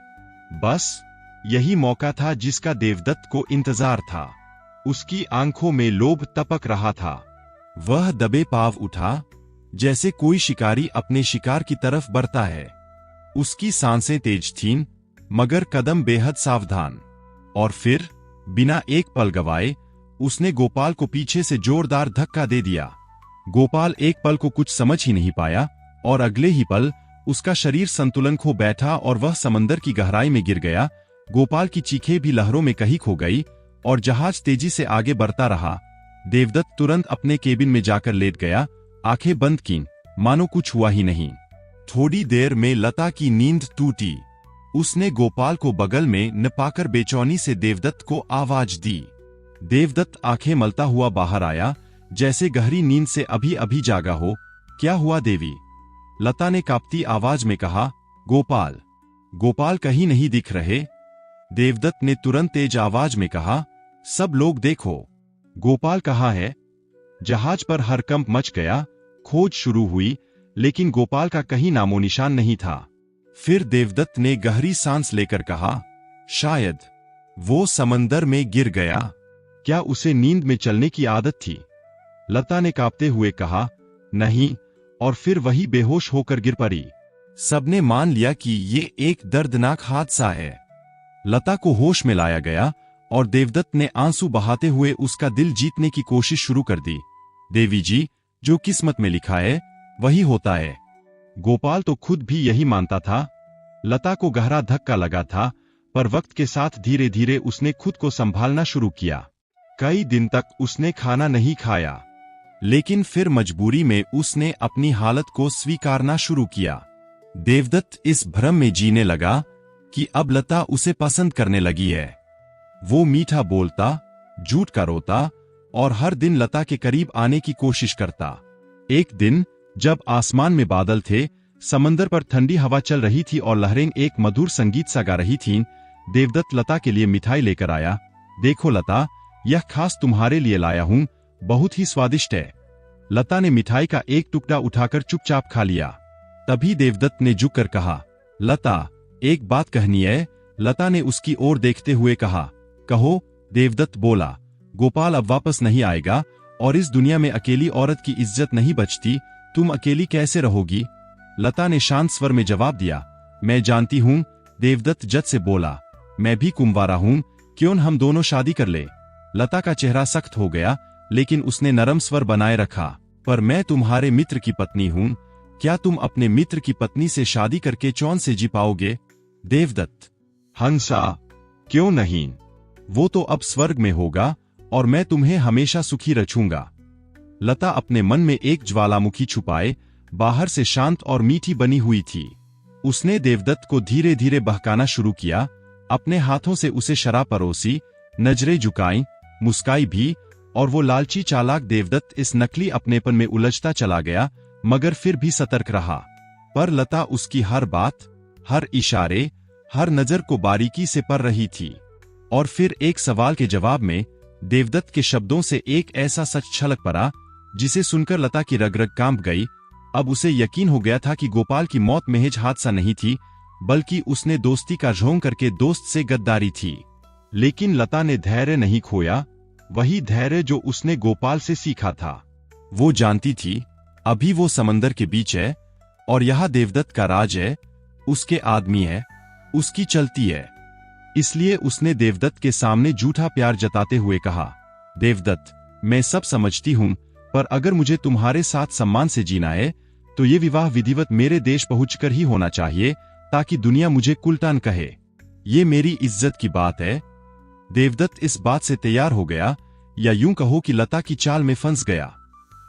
बस यही मौका था जिसका देवदत्त को इंतजार था। उसकी आंखों में लोभ तपक रहा था। वह दबे पांव उठा, जैसे कोई शिकारी अपने शिकार की तरफ बढ़ता है। उसकी सांसें तेज थीं, मगर कदम बेहद सावधान। और फिर बिना एक पल गवाए उसने गोपाल को पीछे से जोरदार धक्का दे दिया। गोपाल एक पल को कुछ समझ ही नहीं पाया और अगले ही पल उसका शरीर संतुलन खो बैठा और वह समंदर की गहराई में गिर गया। गोपाल की चीखें भी लहरों में कहीं खो गई और जहाज तेजी से आगे बढ़ता रहा। देवदत्त तुरंत अपने केबिन में जाकर लेट गया, आंखें बंद कीं, मानो कुछ हुआ ही नहीं। थोड़ी देर में लता की नींद टूटी। उसने गोपाल को बगल में न पाकर बेचैनी से देवदत्त को आवाज दी। देवदत्त आंखें मलता हुआ बाहर आया, जैसे गहरी नींद से अभी अभी जागा हो। क्या हुआ देवी? लता ने कांपती आवाज में कहा। गोपाल, गोपाल कहीं नहीं दिख रहे। देवदत्त ने तुरंत तेज आवाज में कहा, सब लोग देखो, गोपाल कहाँ है? जहाज पर हड़कंप मच गया। खोज शुरू हुई, लेकिन गोपाल का कहीं नामो निशान नहीं था। फिर देवदत्त ने गहरी सांस लेकर कहा, शायद वो समंदर में गिर गया। क्या उसे नींद में चलने की आदत थी? लता ने कांपते हुए कहा, नहीं, और फिर वही बेहोश होकर गिर पड़ी। सबने मान लिया कि ये एक दर्दनाक हादसा है। लता को होश में लाया गया और देवदत्त ने आंसू बहाते हुए उसका दिल जीतने की कोशिश शुरू कर दी। देवी जी, जो किस्मत में लिखा है वही होता है। गोपाल तो खुद भी यही मानता था। लता को गहरा धक्का लगा था, पर वक्त के साथ धीरे धीरे उसने खुद को संभालना शुरू किया। कई दिन तक उसने खाना नहीं खाया, लेकिन फिर मजबूरी में उसने अपनी हालत को स्वीकारना शुरू किया। देवदत्त इस भ्रम में जीने लगा कि अब लता उसे पसंद करने लगी है। वो मीठा बोलता, झूठ का रोता और हर दिन लता के करीब आने की कोशिश करता। एक दिन जब आसमान में बादल थे, समंदर पर ठंडी हवा चल रही थी और लहरें एक मधुर संगीत सा गा रही थीं, देवदत्त लता के लिए मिठाई लेकर आया। देखो लता, यह खास तुम्हारे लिए लाया हूं, बहुत ही स्वादिष्ट है। लता ने मिठाई का एक टुकड़ा उठाकर चुपचाप खा लिया। तभी देवदत्त ने झुककर कहा, लता, एक बात कहनी है। लता ने उसकी ओर देखते हुए कहा, कहो। देवदत्त बोला, गोपाल अब वापस नहीं आएगा और इस दुनिया में अकेली औरत की इज्जत नहीं बचती। तुम अकेली कैसे रहोगी? लता ने शांत स्वर में जवाब दिया, मैं जानती हूं। देवदत्त जद से बोला, मैं भी कुंवारा हूं, क्यों हम दोनों शादी कर ले। लता का चेहरा सख्त हो गया, लेकिन उसने नरम स्वर बनाए रखा, पर मैं तुम्हारे मित्र की पत्नी हूं, क्या तुम अपने मित्र की पत्नी से शादी करके चैन से जी पाओगे? देवदत्त: हंसा, क्यों नहीं, वो तो अब स्वर्ग में होगा और मैं तुम्हें हमेशा सुखी रखूंगा। लता अपने मन में एक ज्वालामुखी छुपाए बाहर से शांत और मीठी बनी हुई थी। उसने देवदत्त को धीरे धीरे बहकाना शुरू किया, अपने हाथों से उसे शराब परोसी, नजरें झुकाईं, मुस्काई भी, और वो लालची चालाक देवदत्त इस नकली अपनेपन में उलझता चला गया, मगर फिर भी सतर्क रहा। पर लता उसकी हर बात, हर इशारे, हर नजर को बारीकी से पढ़ रही थी। और फिर एक सवाल के जवाब में देवदत्त के शब्दों से एक ऐसा सच छलक पड़ा जिसे सुनकर लता की रग रग कांप गई। अब उसे यकीन हो गया था कि गोपाल की मौत महज हादसा नहीं थी, बल्कि उसने दोस्ती का ढोंग करके दोस्त से गद्दारी थी। लेकिन लता ने धैर्य नहीं खोया, वही धैर्य जो उसने गोपाल से सीखा था। वो जानती थी अभी वो समंदर के बीच है और यह देवदत्त का राज है, उसके आदमी है, उसकी चलती है। इसलिए उसने देवदत्त के सामने झूठा प्यार जताते हुए कहा, देवदत्त, मैं सब समझती हूं, पर अगर मुझे तुम्हारे साथ सम्मान से जीना है तो ये विवाह विधिवत मेरे देश पहुंचकर ही होना चाहिए, ताकि दुनिया मुझे कुलटान कहे। ये मेरी इज्जत की बात है। देवदत्त इस बात से तैयार हो गया, या यूं कहो कि लता की चाल में फंस गया।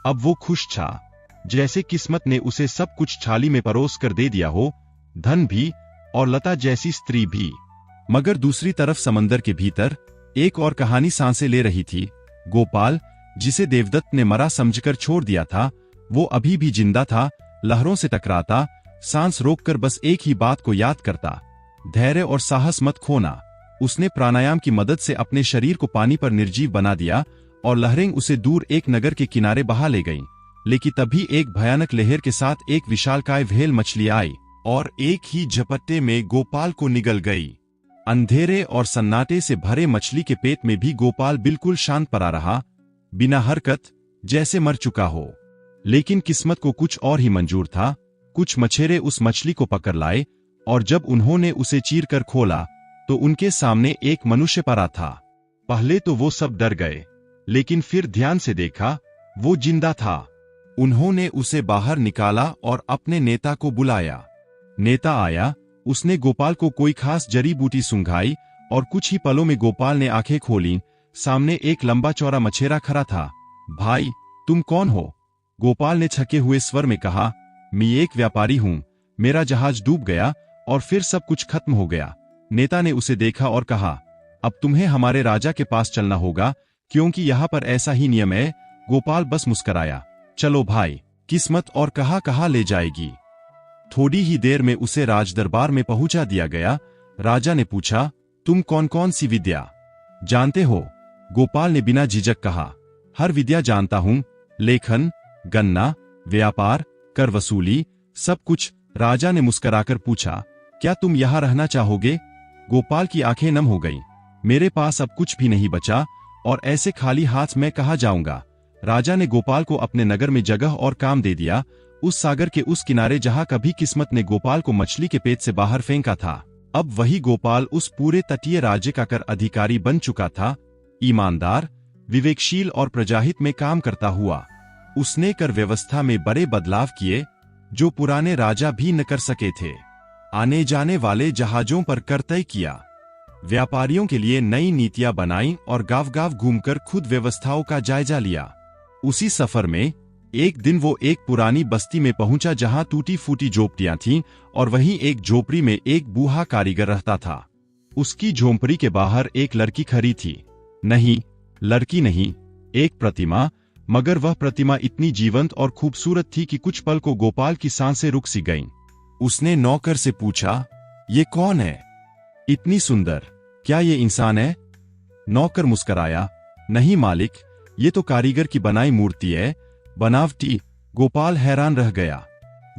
अब वो खुश था, जैसे किस्मत ने उसे सब कुछ थाली में परोस कर दे दिया हो, धन भी और लता जैसी स्त्री भी। मगर दूसरी तरफ समंदर के भीतर एक और कहानी सांसें ले रही थी। गोपाल, जिसे देवदत्त ने मरा समझकर छोड़ दिया था, वो अभी भी जिंदा था, लहरों से टकराता, सांस रोककर बस एक ही बात को याद करता, धैर्य और साहस मत खोना। उसने प्राणायाम की मदद से अपने शरीर को पानी पर निर्जीव बना दिया और लहरें उसे दूर एक नगर के किनारे बहा ले गईं। लेकिन तभी एक भयानक लहर के साथ एक विशालकाय व्हेल मछली आई और एक ही झपट्टे में गोपाल को निगल गई। अंधेरे और सन्नाटे से भरे मछली के पेट में भी गोपाल बिल्कुल शांत पड़ा रहा, बिना हरकत, जैसे मर चुका हो। लेकिन किस्मत को कुछ और ही मंजूर था। कुछ मछेरे उस मछली को पकड़ लाए और जब उन्होंने उसे चीर कर खोला तो उनके सामने एक मनुष्य पड़ा था। पहले तो वो सब डर गए, लेकिन फिर ध्यान से देखा, वो जिंदा था। उन्होंने उसे बाहर निकाला और अपने नेता को बुलाया। नेता आया, उसने गोपाल को कोई खास जड़ी बूटी सुंघाई और कुछ ही पलों में गोपाल ने आंखें खोलीं। सामने एक लंबा चौड़ा मछेरा खड़ा था। भाई, तुम कौन हो? गोपाल ने छके हुए स्वर में कहा, मैं एक व्यापारी हूं, मेरा जहाज डूब गया और फिर सब कुछ खत्म हो गया। नेता ने उसे देखा और कहा, अब तुम्हें हमारे राजा के पास चलना होगा, क्योंकि यहाँ पर ऐसा ही नियम है। गोपाल बस मुस्कराया, चलो भाई, किस्मत और कहाँ ले जाएगी। थोड़ी ही देर में उसे राजदरबार में पहुंचा दिया गया। राजा ने पूछा, तुम कौन कौन सी विद्या जानते हो? गोपाल ने बिना झिझक कहा, हर विद्या जानता हूं, लेखन, गन्ना, व्यापार, कर वसूली, सब कुछ। राजा ने मुस्कुराकर पूछा, क्या तुम यहां रहना चाहोगे? गोपाल की आंखें नम हो गईं। मेरे पास अब कुछ भी नहीं बचा और ऐसे खाली हाथ मैं कहां जाऊंगा। राजा ने गोपाल को अपने नगर में जगह और काम दे दिया, उस सागर के उस किनारे जहां कभी किस्मत ने गोपाल को मछली के पेट से बाहर फेंका था। अब वही गोपाल उस पूरे तटीय राज्य का कर अधिकारी बन चुका था। ईमानदार, विवेकशील और प्रजाहित में काम करता हुआ उसने कर व्यवस्था में बड़े बदलाव किए जो पुराने राजा भी न कर सके थे। आने जाने वाले जहाजों पर कर तय किया, व्यापारियों के लिए नई नीतियां बनाई और गांव-गांव घूमकर खुद व्यवस्थाओं का जायजा लिया। उसी सफर में एक दिन वो एक पुरानी बस्ती में पहुंचा जहां टूटी फूटी झोपड़ियां थीं और वहीं एक झोपड़ी में एक बूढ़ा कारीगर रहता था। उसकी झोपड़ी के बाहर एक लड़की खड़ी थी। नहीं, लड़की नहीं, एक प्रतिमा, मगर वह प्रतिमा इतनी जीवंत और खूबसूरत थी कि कुछ पल को गोपाल की सांसें रुक सी गईं। उसने नौकर से पूछा, ये कौन है? इतनी सुंदर, क्या ये इंसान है? नौकर मुस्कराया, नहीं मालिक, ये तो कारीगर की बनाई मूर्ति है, बनावटी। गोपाल हैरान रह गया।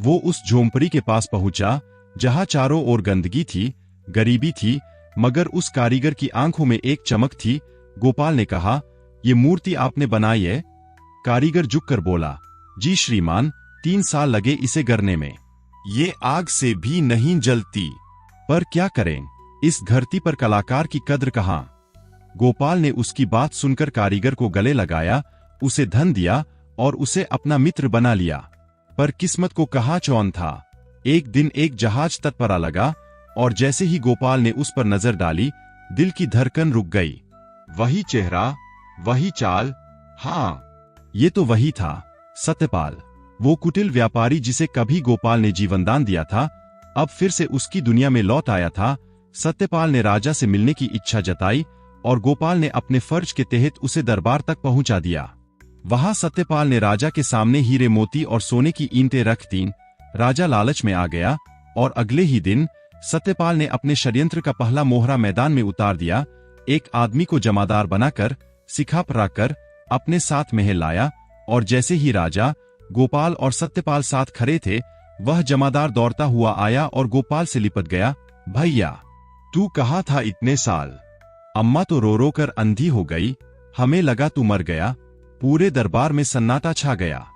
वो उस झोंपड़ी के पास पहुंचा जहां चारों ओर गंदगी थी, गरीबी थी, मगर उस कारीगर की आंखों में एक चमक थी। गोपाल ने कहा, ये मूर्ति आपने बनाई है? कारीगर झुककर बोला, जी श्रीमान, 3 साल लगे इसे गढ़ने में। ये आग से भी नहीं जलती। पर क्या करें, इस धरती पर कलाकार की कद्र कहाँ। गोपाल ने उसकी बात सुनकर कारीगर को गले लगाया, उसे धन दिया और उसे अपना मित्र बना लिया। पर किस्मत को कहाँ चौन था। एक दिन एक जहाज तट पर आ लगा और जैसे ही गोपाल ने उस पर नजर डाली, दिल की धड़कन रुक गई। वही चेहरा, वही चाल, हाँ, ये तो वही था, सत्यपाल। वो कुटिल व्यापारी जिसे कभी गोपाल ने जीवनदान दिया था, अब फिर से उसकी दुनिया में लौट आया था। सत्यपाल ने राजा से मिलने की इच्छा जताई और गोपाल ने अपने फर्ज के तहत उसे दरबार तक पहुंचा दिया। वहां सत्यपाल ने राजा के सामने हीरे मोती और सोने की ईंटें रख दी। राजा लालच में आ गया और अगले ही दिन सत्यपाल ने अपने षड्यंत्र का पहला मोहरा मैदान में उतार दिया। एक आदमी को जमादार बनाकर सिखा पर रखकर अपने साथ महल लाया और जैसे ही राजा, गोपाल और सत्यपाल साथ खड़े थे, वह जमादार दौड़ता हुआ आया और गोपाल से लिपट गया। भैया, तू कहाँ था इतने साल? अम्मा तो रो रो कर अंधी हो गई, हमें लगा तू मर गया। पूरे दरबार में सन्नाटा छा गया।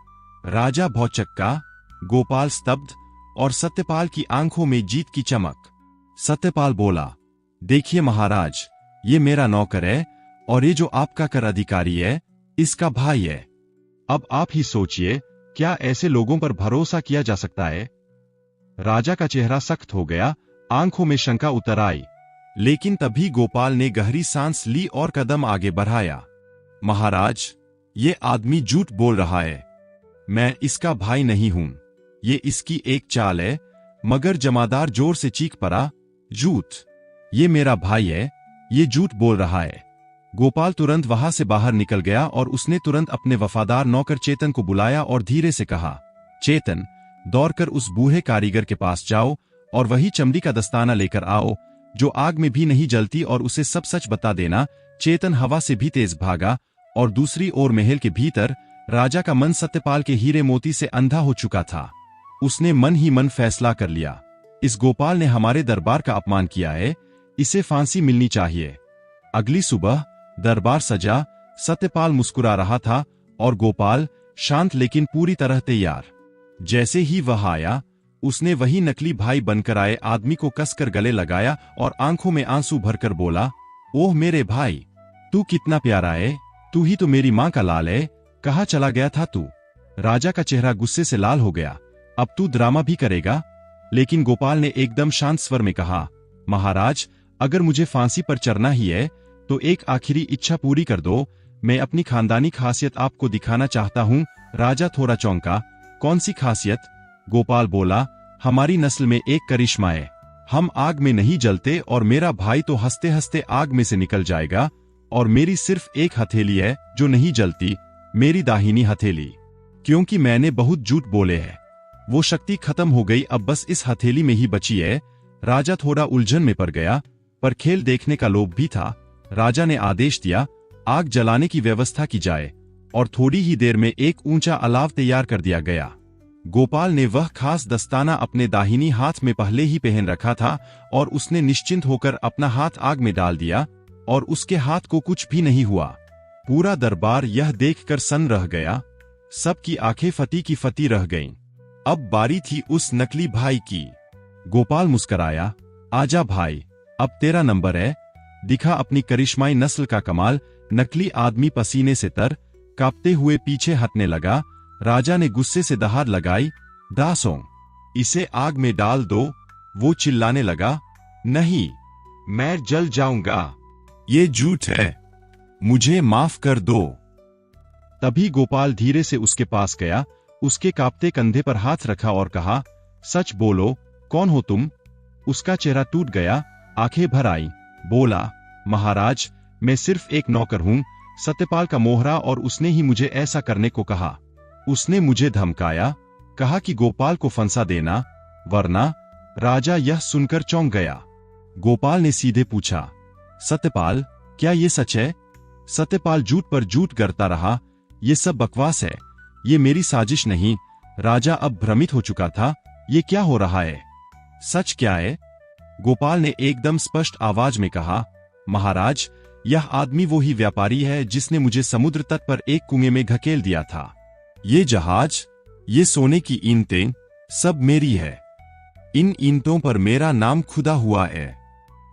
राजा भौचक्का, गोपाल स्तब्ध और सत्यपाल की आंखों में जीत की चमक। सत्यपाल बोला, देखिए महाराज, ये मेरा नौकर है और ये जो आपका कर अधिकारी है, इसका भाई है। अब आप ही सोचिए, क्या ऐसे लोगों पर भरोसा किया जा सकता है? राजा का चेहरा सख्त हो गया, आंखों में शंका उतर आई। लेकिन तभी गोपाल ने गहरी सांस ली और कदम आगे बढ़ाया। महाराज, ये आदमी झूठ बोल रहा है। मैं इसका भाई नहीं हूं। ये इसकी एक चाल है। मगर जमादार जोर से चीख पड़ा, झूठ! ये मेरा भाई है, ये झूठ बोल रहा है। गोपाल तुरंत वहां से बाहर निकल गया और उसने तुरंत अपने वफादार नौकर चेतन को बुलाया और धीरे से कहा, चेतन, दौड़कर उस बूढ़े कारीगर के पास जाओ और वही चमड़ी का दस्ताना लेकर आओ जो आग में भी नहीं जलती और उसे सब सच बता देना। चेतन हवा से भी तेज भागा और दूसरी ओर महल के भीतर राजा का मन सत्यपाल के हीरे मोती से अंधा हो चुका था। उसने मन ही मन फैसला कर लिया, इस गोपाल ने हमारे दरबार का अपमान किया है, इसे फांसी मिलनी चाहिए। अगली सुबह दरबार सजा, सत्यपाल मुस्कुरा रहा था और गोपाल शांत लेकिन पूरी तरह तैयार। जैसे ही वह आया, उसने वही नकली भाई बनकर आए आदमी को कसकर गले लगाया और आंखों में आंसू भरकर बोला, ओह मेरे भाई, तू कितना प्यारा है, तू ही तो मेरी मां का लाल है, कहाँ चला गया था तू? राजा का चेहरा गुस्से से लाल हो गया, अब तू ड्रामा भी करेगा? लेकिन गोपाल ने एकदम शांत स्वर में कहा, महाराज, अगर मुझे फांसी पर चढ़ना ही है तो एक आखिरी इच्छा पूरी कर दो। मैं अपनी खानदानी खासियत आपको दिखाना चाहता हूँ। राजा थोड़ा चौंका, कौन सी खासियत? गोपाल बोला, हमारी नस्ल में एक करिश्मा है, हम आग में नहीं जलते और मेरा भाई तो हंसते हंसते आग में से निकल जाएगा। और मेरी सिर्फ एक हथेली है जो नहीं जलती, मेरी दाहिनी हथेली, क्योंकि मैंने बहुत झूठ बोले हैं। वो शक्ति खत्म हो गई, अब बस इस हथेली में ही बची है। राजा थोड़ा उलझन में पड़ गया, पर खेल देखने का लोभ भी था। राजा ने आदेश दिया, आग जलाने की व्यवस्था की जाए और थोड़ी ही देर में एक ऊंचा अलाव तैयार कर दिया गया। गोपाल ने वह खास दस्ताना अपने दाहिनी हाथ में पहले ही पहन रखा था और उसने निश्चिंत होकर अपना हाथ आग में डाल दिया और उसके हाथ को कुछ भी नहीं हुआ। पूरा दरबार यह देखकर सन्न रह गया, सबकी आंखें फटी की फटी रह गईं। अब बारी थी उस नकली भाई की। गोपाल मुस्कराया, आजा भाई, अब तेरा नंबर है, दिखा अपनी करिश्माई नस्ल का कमाल। नकली आदमी पसीने से तर कांपते हुए पीछे हटने लगा। राजा ने गुस्से से दहाड़ लगाई, दासों, इसे आग में डाल दो। वो चिल्लाने लगा, नहीं, मैं जल जाऊंगा, ये झूठ है, मुझे माफ कर दो। तभी गोपाल धीरे से उसके पास गया, उसके कांपते कंधे पर हाथ रखा और कहा, सच बोलो, कौन हो तुम? उसका चेहरा टूट गया, आंखें भर आई, बोला, महाराज, मैं सिर्फ एक नौकर हूं, सत्यपाल का मोहरा, और उसने ही मुझे ऐसा करने को कहा। उसने मुझे धमकाया, कहा कि गोपाल को फंसा देना, वरना। राजा यह सुनकर चौंक गया। गोपाल ने सीधे पूछा, सत्यपाल, क्या ये सच है? सत्यपाल झूठ पर झूठ करता रहा, ये सब बकवास है, ये मेरी साजिश नहीं। राजा अब भ्रमित हो चुका था, ये क्या हो रहा है? सच क्या है? गोपाल ने एकदम स्पष्ट आवाज में कहा, महाराज, यह आदमी वो ही व्यापारी है जिसने मुझे समुद्र तट पर एक कुएं में धकेल दिया था। ये जहाज, ये सोने की ईंटें, सब मेरी है। इन ईंटों पर मेरा नाम खुदा हुआ है।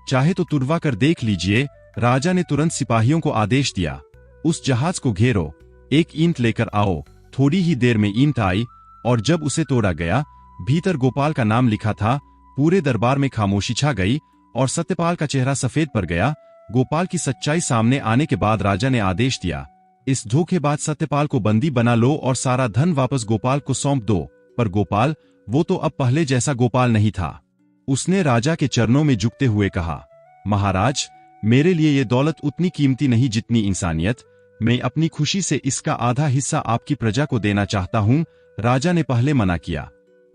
चाहे तो तुड़वा कर देख लीजिए। राजा ने तुरंत सिपाहियों को आदेश दिया, उस जहाज को घेरो, एक ईंट लेकर आओ। थोड़ी ही देर में ईंट आई और जब उसे तोड़ा गया, भीतर गोपाल का नाम लिखा था। पूरे दरबार में खामोशी छा गई और सत्यपाल का चेहरा सफेद पड़ गया। गोपाल की सच्चाई सामने आने के बाद राजा ने आदेश दिया, इस धोखेबाज सत्यपाल को बंदी बना लो और सारा धन वापस गोपाल को सौंप दो। पर गोपाल, वो तो अब पहले जैसा गोपाल नहीं था। उसने राजा के चरणों में झुकते हुए कहा, महाराज, मेरे लिए ये दौलत उतनी कीमती नहीं जितनी इंसानियत। मैं अपनी खुशी से इसका आधा हिस्सा आपकी प्रजा को देना चाहता हूं। राजा ने पहले मना किया,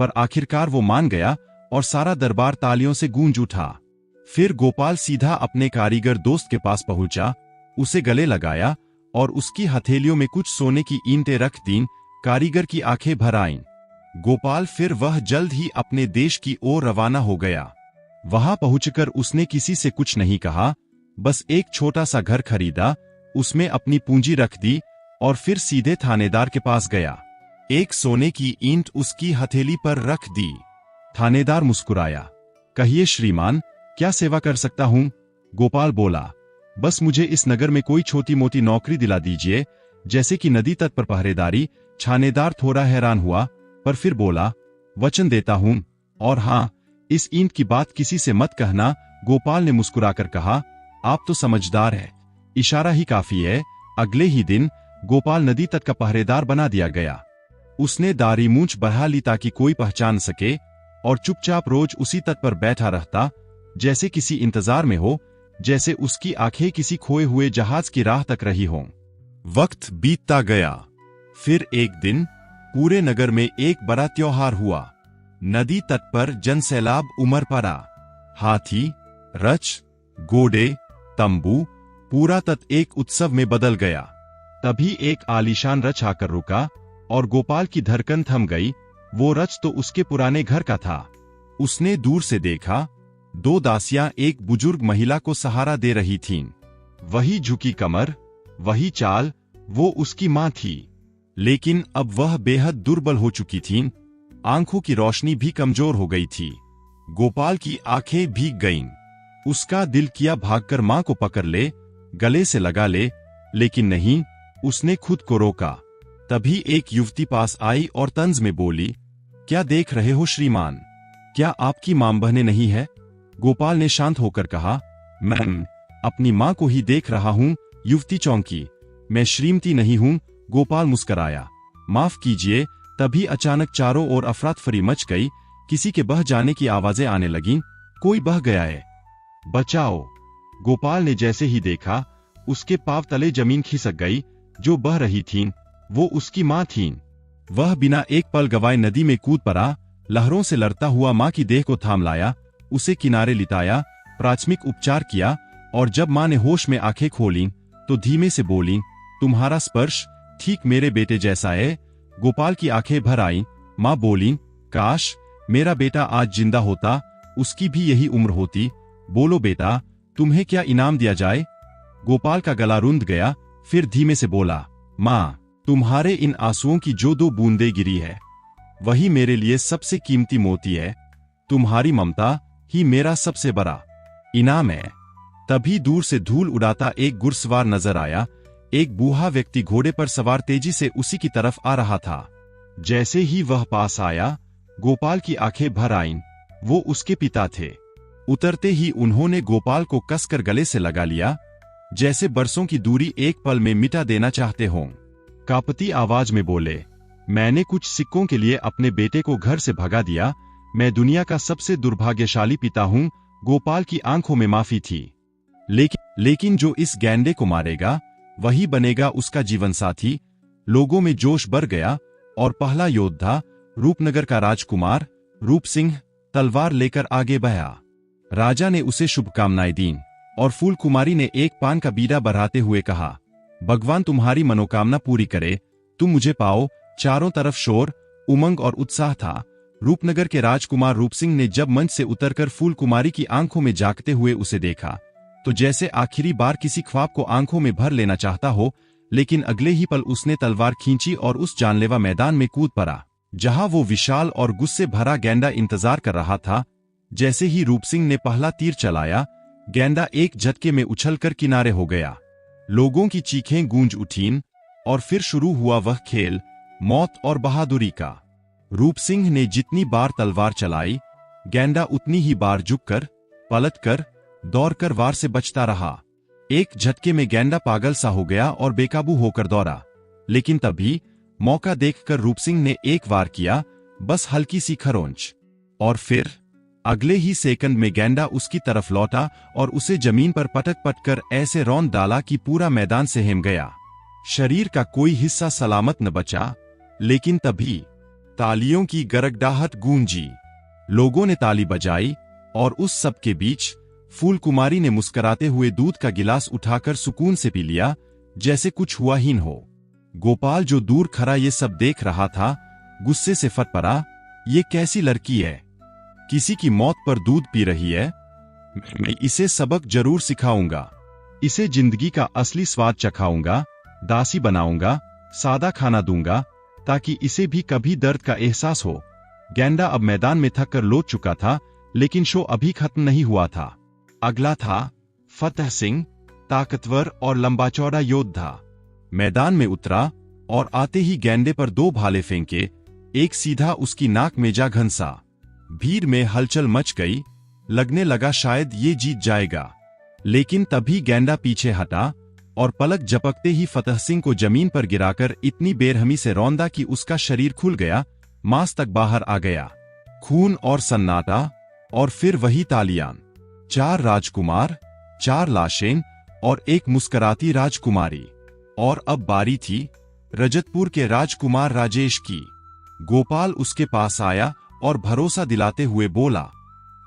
पर आखिरकार वो मान गया और सारा दरबार तालियों से गूंज उठा। फिर गोपाल सीधा अपने कारीगर दोस्त के पास पहुंचा, उसे गले लगाया और उसकी हथेलियों में कुछ सोने की ईंटें रख दीं। कारीगर की आंखें भर आईं। गोपाल फिर वह जल्द ही अपने देश की ओर रवाना हो गया। वहां पहुंचकर उसने किसी से कुछ नहीं कहा, बस एक छोटा सा घर खरीदा, उसमें अपनी पूंजी रख दी और फिर सीधे थानेदार के पास गया। एक सोने की ईंट उसकी हथेली पर रख दी। थानेदार मुस्कुराया, कहिए श्रीमान, क्या सेवा कर सकता हूं? गोपाल बोला, बस मुझे इस नगर में कोई छोटी मोटी नौकरी दिला दीजिए, जैसे कि नदी तट पर पहरेदारी। थानेदार थोड़ा हैरान हुआ, पर फिर बोला, वचन देता हूं, और हां, इस ईंट की बात किसी से मत कहना। गोपाल ने मुस्कुराकर कहा, आप तो समझदार है, इशारा ही काफी है। अगले ही दिन गोपाल नदी तट का पहरेदार बना दिया गया। उसने दाढ़ी मूंछ बढ़ा ली ताकि कोई पहचान सके और चुपचाप रोज उसी तट पर बैठा रहता, जैसे किसी इंतजार में हो, जैसे उसकी आंखें किसी खोए हुए जहाज की राह तक रही हों। वक्त बीतता गया। फिर एक दिन पूरे नगर में एक बड़ा त्योहार हुआ। नदी तट पर जनसैलाब उमड़ पड़ा। हाथी, रथ, घोड़े, तंबू, पूरा तट एक उत्सव में बदल गया। तभी एक आलीशान रथ आकर रुका और गोपाल की धड़कन थम गई। वो रथ तो उसके पुराने घर का था। उसने दूर से देखा, दो दासियां एक बुजुर्ग महिला को सहारा दे रही थीं। वही झुकी कमर, वही चाल, वो उसकी मां थी। लेकिन अब वह बेहद दुर्बल हो चुकी थीं, आंखों की रोशनी भी कमजोर हो गई थी। गोपाल की आंखें भीग गईं। उसका दिल किया भागकर मां को पकड़ ले, गले से लगा ले, लेकिन नहीं, उसने खुद को रोका। तभी एक युवती पास आई और तंज में बोली, क्या देख रहे हो श्रीमान, क्या आपकी मां बहने नहीं है? गोपाल ने शांत होकर कहा, मैं अपनी मां को ही देख रहा हूं। युवती चौंकी, मैं श्रीमती नहीं हूं। गोपाल मुस्कराया, माफ कीजिए। तभी अचानक चारों ओर अफरातफरी मच गई। किसी के बह जाने की आवाजें आने लगीं, कोई बह गया है, बचाओ। गोपाल ने जैसे ही देखा, उसके पांव तले जमीन खिसक गई। जो बह रही थीं, वो उसकी मां थीं। वह बिना एक पल गवाए नदी में कूद पड़ा, लहरों से लड़ता हुआ मां की देह को थाम लाया, उसे किनारे लिटाया, प्राथमिक उपचार किया, और जब मां ने होश में आंखें खोलीं, तो धीमे से बोलीं, तुम्हारा स्पर्श ठीक मेरे बेटे जैसा है। गोपाल की आंखें भर आईं। मां बोलीं, काश मेरा बेटा आज जिंदा होता, उसकी भी यही उम्र होती। बोलो बेटा, तुम्हें क्या इनाम दिया जाए? गोपाल का गला रुंध गया, फिर धीमे से बोला, मां, तुम्हारे इन आंसुओं की जो दो बूंदें गिरी है, वही मेरे लिए सबसे कीमती मोती है। तुम्हारी ममता ही मेरा सबसे बड़ा इनाम है। तभी दूर से धूल उड़ाता एक घुड़सवार नजर आया। एक बूढ़ा व्यक्ति घोड़े पर सवार तेजी से उसी की तरफ आ रहा था। जैसे ही वह पास आया, गोपाल की आंखें भर आईं। वो उसके पिता थे। उतरते ही उन्होंने गोपाल को कसकर गले से लगा लिया, जैसे बरसों की दूरी एक पल में मिटा देना चाहते हों। कांपती आवाज में बोले, मैंने कुछ सिक्कों के लिए अपने बेटे को घर से भगा दिया। मैं दुनिया का सबसे दुर्भाग्यशाली पिता हूं। गोपाल की आंखों में माफी थी। लेकिन जो इस गैंडे को मारेगा, वही बनेगा उसका जीवन साथी। लोगों में जोश बढ़ गया और पहला योद्धा, रूपनगर का राजकुमार रूप सिंह, तलवार लेकर आगे बढ़ा। राजा ने उसे शुभकामनाएं दीं और फूल कुमारी ने एक पान का बीड़ा बढ़ाते हुए कहा, भगवान तुम्हारी मनोकामना पूरी करे, तुम मुझे पाओ। चारों तरफ शोर, उमंग और उत्साह था। रूपनगर के राजकुमार रूप सिंह ने जब मंच से उतरकर फूल कुमारी की आंखों में झांकते हुए उसे देखा, तो जैसे आखिरी बार किसी ख्वाब को आंखों में भर लेना चाहता हो। लेकिन अगले ही पल उसने तलवार खींची और उस जानलेवा मैदान में कूद पड़ा, जहां वो विशाल और गुस्से भरा गैंडा इंतजार कर रहा था। जैसे ही रूप सिंह ने पहला तीर चलाया, गेंडा एक झटके में उछलकर किनारे हो गया। लोगों की चीखें गूंज उठीं और फिर शुरू हुआ वह खेल, मौत और बहादुरी का। रूप सिंह ने जितनी बार तलवार चलाई, गेंडा उतनी ही बार झुककर, पलटकर, दौड़कर वार से बचता रहा। एक झटके में गेंडा पागल सा हो गया और बेकाबू होकर दौड़ा। लेकिन तभी मौका देखकर रूप सिंह ने एक वार किया, बस हल्की सी खरोंच, और फिर अगले ही सेकंड में गेंडा उसकी तरफ लौटा और उसे जमीन पर पटक पटकर ऐसे रौंद डाला कि पूरा मैदान सहम गया। शरीर का कोई हिस्सा सलामत न बचा। लेकिन तभी तालियों की गड़गड़ाहट गूंजी। लोगों ने ताली बजाई और उस सब के बीच फूल कुमारी ने मुस्कुराते हुए दूध का गिलास उठाकर सुकून से पी लिया, जैसे कुछ हुआ ही न हो। गोपाल जो दूर खड़ा ये सब देख रहा था, गुस्से से फट पड़ा। ये कैसी लड़की है, किसी की मौत पर दूध पी रही है। मैं इसे सबक जरूर सिखाऊंगा, इसे जिंदगी का असली स्वाद चखाऊंगा, दासी बनाऊंगा, सादा खाना दूंगा, ताकि इसे भी कभी दर्द का एहसास हो। गेंडा अब मैदान में थक कर लौट चुका था, लेकिन शो अभी खत्म नहीं हुआ था। अगला था फतेह सिंह, ताकतवर और लंबा चौड़ा योद्धा। मैदान में उतरा और आते ही गेंडे पर 2 भाले फेंके, एक सीधा उसकी नाक में जा घंसा। भीड़ में हलचल मच गई, लगने लगा शायद ये जीत जाएगा। लेकिन तभी गेंडा पीछे हटा और पलक झपकते ही फतेह सिंह को जमीन पर गिराकर इतनी बेरहमी से रौंदा कि उसका शरीर खुल गया, मांस तक बाहर आ गया। खून और सन्नाटा, और फिर वही तालियां। 4 राजकुमार, 4 लाशें और एक मुस्कुराती राजकुमारी। और अब बारी थी रजतपुर के राजकुमार राजेश की। गोपाल उसके पास आया और भरोसा दिलाते हुए बोला,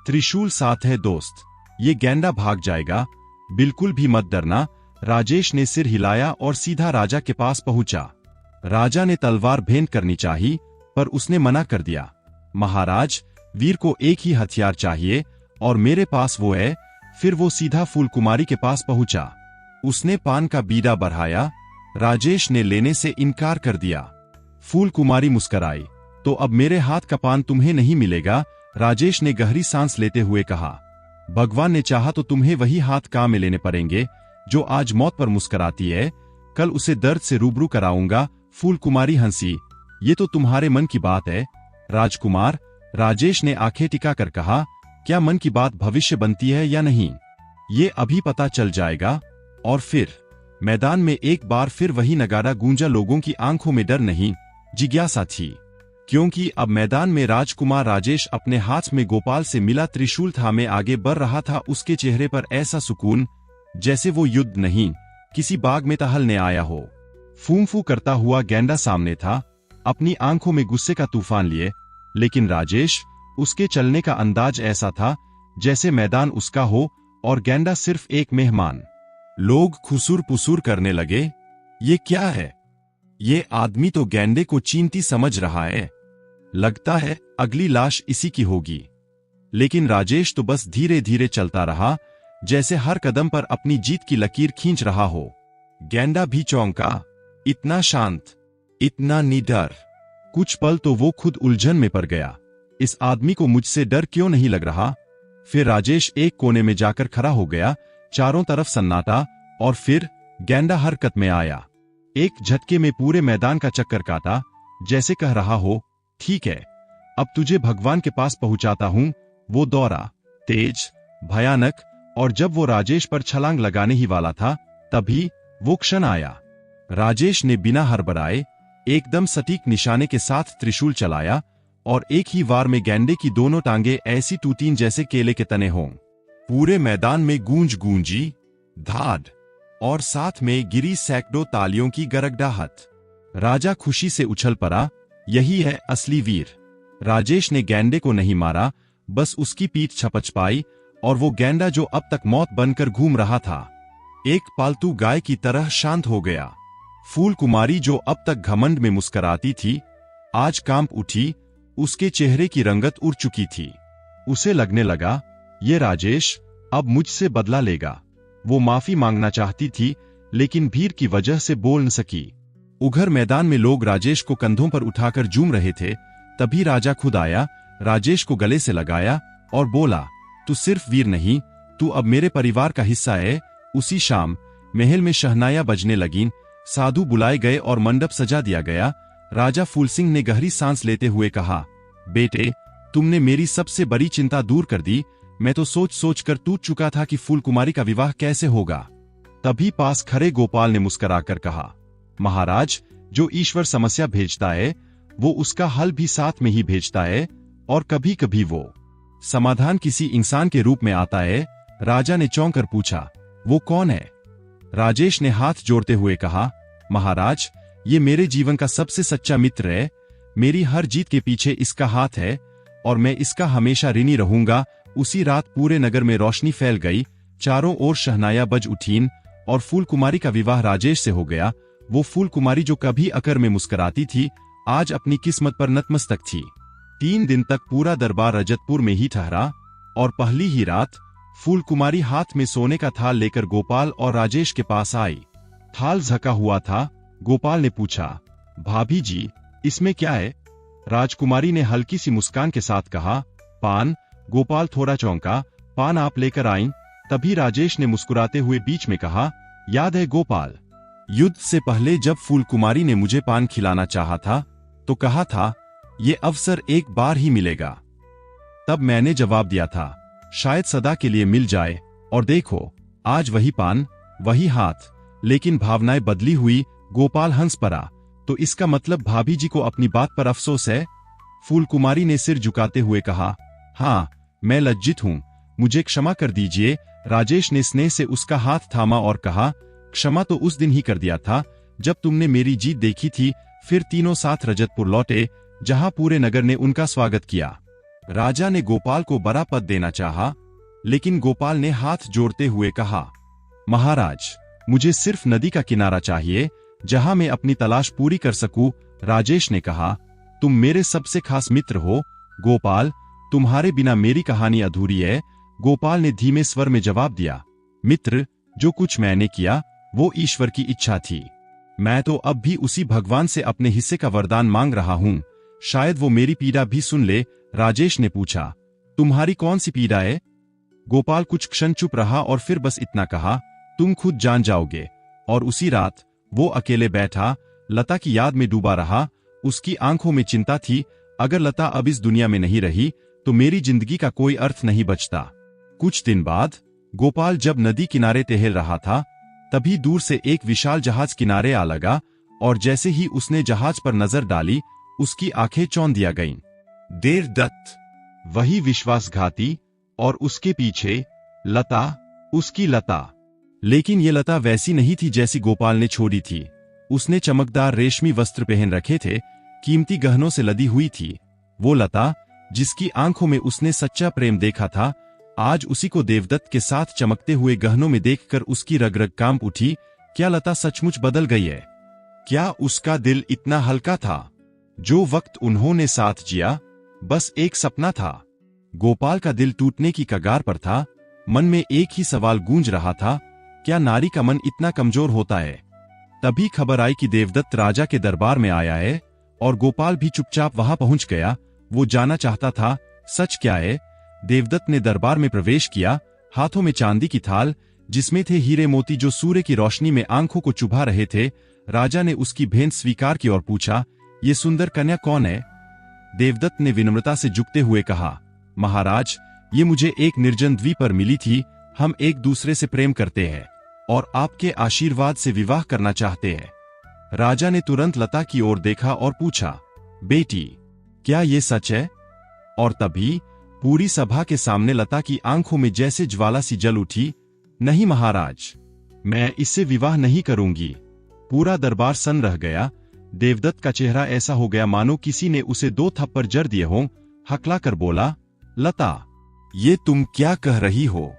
त्रिशूल साथ है दोस्त, ये गेंडा भाग जाएगा, बिल्कुल भी मत डरना। राजेश ने सिर हिलाया और सीधा राजा के पास पहुंचा। राजा ने तलवार भेंट करनी चाहिए, पर उसने मना कर दिया। महाराज, वीर को एक ही हथियार चाहिए और मेरे पास वो है। फिर वो सीधा फूल कुमारी के पास पहुंचा। उसने पान का बीड़ा बढ़ाया। राजेश ने लेने से इनकार कर दिया। फूल कुमारी मुस्कुराई, तो अब मेरे हाथ का पान तुम्हें नहीं मिलेगा। राजेश ने गहरी सांस लेते हुए कहा, भगवान ने चाहा तो तुम्हें वही हाथ काम में लेने पड़ेंगे जो आज मौत पर मुस्कुराती है। कल उसे दर्द से रूबरू कराऊंगा। फूल कुमारी हंसी, ये तो तुम्हारे मन की बात है राजकुमार। राजेश ने आंखें टिकाकर कहा, क्या मन की बात भविष्य बनती है या नहीं, ये अभी पता चल जाएगा। और फिर मैदान में एक बार फिर वही नगाड़ा गूंजा। लोगों की आंखों में डर नहीं, जिज्ञासा थी, क्योंकि अब मैदान में राजकुमार राजेश अपने हाथ में गोपाल से मिला त्रिशूल थामे आगे बढ़ रहा था। उसके चेहरे पर ऐसा सुकून जैसे वो युद्ध नहीं, किसी बाग में टहलने आया हो। फूं-फूं करता हुआ गेंडा सामने था, अपनी आंखों में गुस्से का तूफान लिए। लेकिन राजेश, उसके चलने का अंदाज ऐसा था जैसे मैदान उसका हो और गेंडा सिर्फ एक मेहमान। लोग खुसुर पुसुर करने लगे, ये क्या है, ये आदमी तो गेंडे को चींटी समझ रहा है, लगता है अगली लाश इसी की होगी। लेकिन राजेश तो बस धीरे धीरे चलता रहा, जैसे हर कदम पर अपनी जीत की लकीर खींच रहा हो। गेंडा भी चौंका, इतना शांत, इतना निडर। कुछ पल तो वो खुद उलझन में पड़ गया, इस आदमी को मुझसे डर क्यों नहीं लग रहा। फिर राजेश एक कोने में जाकर खड़ा हो गया, चारों तरफ सन्नाटा, और फिर गेंडा हरकत में आया। एक झटके में पूरे मैदान का चक्कर काटा, जैसे कह रहा हो, ठीक है, अब तुझे भगवान के पास पहुंचाता हूं। वो दौड़ा, तेज, भयानक, और जब वो राजेश पर छलांग लगाने ही वाला था, तभी वो क्षण आया। राजेश ने बिना हड़बड़ाए एकदम सटीक निशाने के साथ त्रिशूल चलाया और एक ही वार में गेंडे की दोनों टांगे ऐसी टूटीं जैसे केले के तने हों। पूरे मैदान में गूंज गूंजी, धाड़, और साथ में गिरी सैकड़ों तालियों की गड़गड़ाहट। राजा खुशी से उछल पड़ा, यही है असली वीर। राजेश ने गेंडे को नहीं मारा, बस उसकी पीठ छपछपाई, और वो गेंडा जो अब तक मौत बनकर घूम रहा था, एक पालतू गाय की तरह शांत हो गया। फूल कुमारी जो अब तक घमंड में मुस्कुराती थी, आज कांप उठी, उसके चेहरे की रंगत उड़ चुकी थी। उसे लगने लगा, ये राजेश अब मुझसे बदला लेगा। वो माफी मांगना चाहती थी, लेकिन भीड़ की वजह से बोल न सकी। उधर मैदान में लोग राजेश को कंधों पर उठाकर झूम रहे थे। तभी राजा खुद आया, राजेश को गले से लगाया और बोला, तू सिर्फ वीर नहीं, तू अब मेरे परिवार का हिस्सा है। उसी शाम महल में शहनाइयां बजने लगीं, साधु बुलाए गए और मंडप सजा दिया गया। राजा फूल सिंह ने गहरी सांस लेते हुए कहा, बेटे, तुमने मेरी सबसे बड़ी चिंता दूर कर दी। मैं तो सोच सोच कर टूट चुका था कि फूल कुमारी का विवाह कैसे होगा। तभी पास खड़े गोपाल ने मुस्कुराकर कहा, महाराज, जो ईश्वर समस्या भेजता है वो उसका हल भी साथ में ही भेजता है, और कभी कभी वो समाधान किसी इंसान के रूप में आता है। राजा ने चौंक कर पूछा, वो कौन है? राजेश ने हाथ जोड़ते हुए कहा, महाराज, ये मेरे जीवन का सबसे सच्चा मित्र है। मेरी हर जीत के पीछे इसका हाथ है और मैं इसका हमेशा ऋणी रहूंगा। उसी रात पूरे नगर में रोशनी फैल गई, चारों ओर शहनाइयां बज उठीं और फूल कुमारी का विवाह राजेश से हो गया। वो फूल कुमारी जो कभी अकर में मुस्कुराती थी, आज अपनी किस्मत पर नतमस्तक थी। 3 दिन तक पूरा दरबार रजतपुर में ही ठहरा और पहली ही रात फूल कुमारी हाथ में सोने का थाल लेकर गोपाल और राजेश के पास आई। थाल झका हुआ था। गोपाल ने पूछा, भाभी जी, इसमें क्या है? राजकुमारी ने हल्की सी मुस्कान के साथ कहा, पान। गोपाल थोड़ा चौंका, पान आप लेकर आईं? तभी राजेश ने मुस्कुराते हुए बीच में कहा, याद है गोपाल, युद्ध से पहले जब फूल कुमारी ने मुझे पान खिलाना चाहा था तो कहा था ये अवसर एक बार ही मिलेगा। तब मैंने जवाब दिया था शायद सदा के लिए मिल जाए, और देखो आज वही पान वही हाथ, लेकिन भावनाएं बदली हुई। गोपाल हंस पड़ा, तो इसका मतलब भाभी जी को अपनी बात पर अफसोस है? फूल कुमारी ने सिर झुकाते हुए कहा, हाँ, मैं लज्जित हूं, मुझे क्षमा कर दीजिए। राजेश ने स्नेह से उसका हाथ थामा और कहा, क्षमा तो उस दिन ही कर दिया था जब तुमने मेरी जीत देखी थी। फिर तीनों साथ रजतपुर लौटे, जहां पूरे नगर ने उनका स्वागत किया। राजा ने गोपाल को बड़ा पद देना चाहा, लेकिन गोपाल ने हाथ जोड़ते हुए कहा, महाराज, मुझे सिर्फ नदी का किनारा चाहिए जहां मैं अपनी तलाश पूरी कर सकूं। राजेश ने कहा, तुम मेरे सबसे खास मित्र हो गोपाल, तुम्हारे बिना मेरी कहानी अधूरी है। गोपाल ने धीमे स्वर में जवाब दिया, मित्र, जो कुछ मैंने किया वो ईश्वर की इच्छा थी। मैं तो अब भी उसी भगवान से अपने हिस्से का वरदान मांग रहा हूं, शायद वो मेरी पीड़ा भी सुन ले। राजेश ने पूछा, तुम्हारी कौन सी पीड़ा है? गोपाल कुछ क्षण चुप रहा और फिर बस इतना कहा, तुम खुद जान जाओगे। और उसी रात वो अकेले बैठा, लता की याद में डूबा रहा। उसकी आंखों में चिंता थी, अगर लता अब इस दुनिया में नहीं रही तो मेरी जिंदगी का कोई अर्थ नहीं बचता। कुछ दिन बाद गोपाल जब नदी किनारे टहल रहा था, तभी दूर से एक विशाल जहाज किनारे आ लगा, और जैसे ही उसने जहाज पर नजर डाली, उसकी आंखें चौंधिया गईं। देवदत्त, वही विश्वासघाती, और उसके पीछे लता, उसकी लता। लेकिन ये लता वैसी नहीं थी जैसी गोपाल ने छोड़ी थी। उसने चमकदार रेशमी वस्त्र पहन रखे थे, कीमती गहनों से लदी हुई थी। वो लता जिसकी आंखों में उसने सच्चा प्रेम देखा था, आज उसी को देवदत्त के साथ चमकते हुए गहनों में देखकर उसकी रग रग कांप उठी। क्या लता सचमुच बदल गई है? क्या उसका दिल इतना हल्का था? जो वक्त उन्होंने साथ जिया बस एक सपना था। गोपाल का दिल टूटने की कगार पर था। मन में एक ही सवाल गूंज रहा था, क्या नारी का मन इतना कमजोर होता है? तभी खबर आई कि देवदत्त राजा के दरबार में आया है, और गोपाल भी चुपचाप वहां पहुंच गया। वो जाना चाहता था सच क्या है। देवदत्त ने दरबार में प्रवेश किया, हाथों में चांदी की थाल जिसमें थे हीरे मोती जो सूर्य की रोशनी में आंखों को चुभा रहे थे। राजा ने उसकी भेंट स्वीकार की और पूछा, ये सुंदर कन्या कौन है? देवदत्त ने विनम्रता से झुकते हुए कहा, महाराज, ये मुझे एक निर्जन द्वीप पर मिली थी। हम एक दूसरे से प्रेम करते हैं और आपके आशीर्वाद से विवाह करना चाहते हैं। राजा ने तुरंत लता की ओर देखा और पूछा, बेटी, क्या ये सच है? और तभी पूरी सभा के सामने लता की आंखों में जैसे ज्वाला सी जल उठी। नहीं महाराज, मैं इससे विवाह नहीं करूंगी। पूरा दरबार सन्न रह गया। देवदत्त का चेहरा ऐसा हो गया मानो किसी ने उसे 2 थप्पड़ जड़ दिए हों। हकला कर बोला, लता, ये तुम क्या कह रही हो?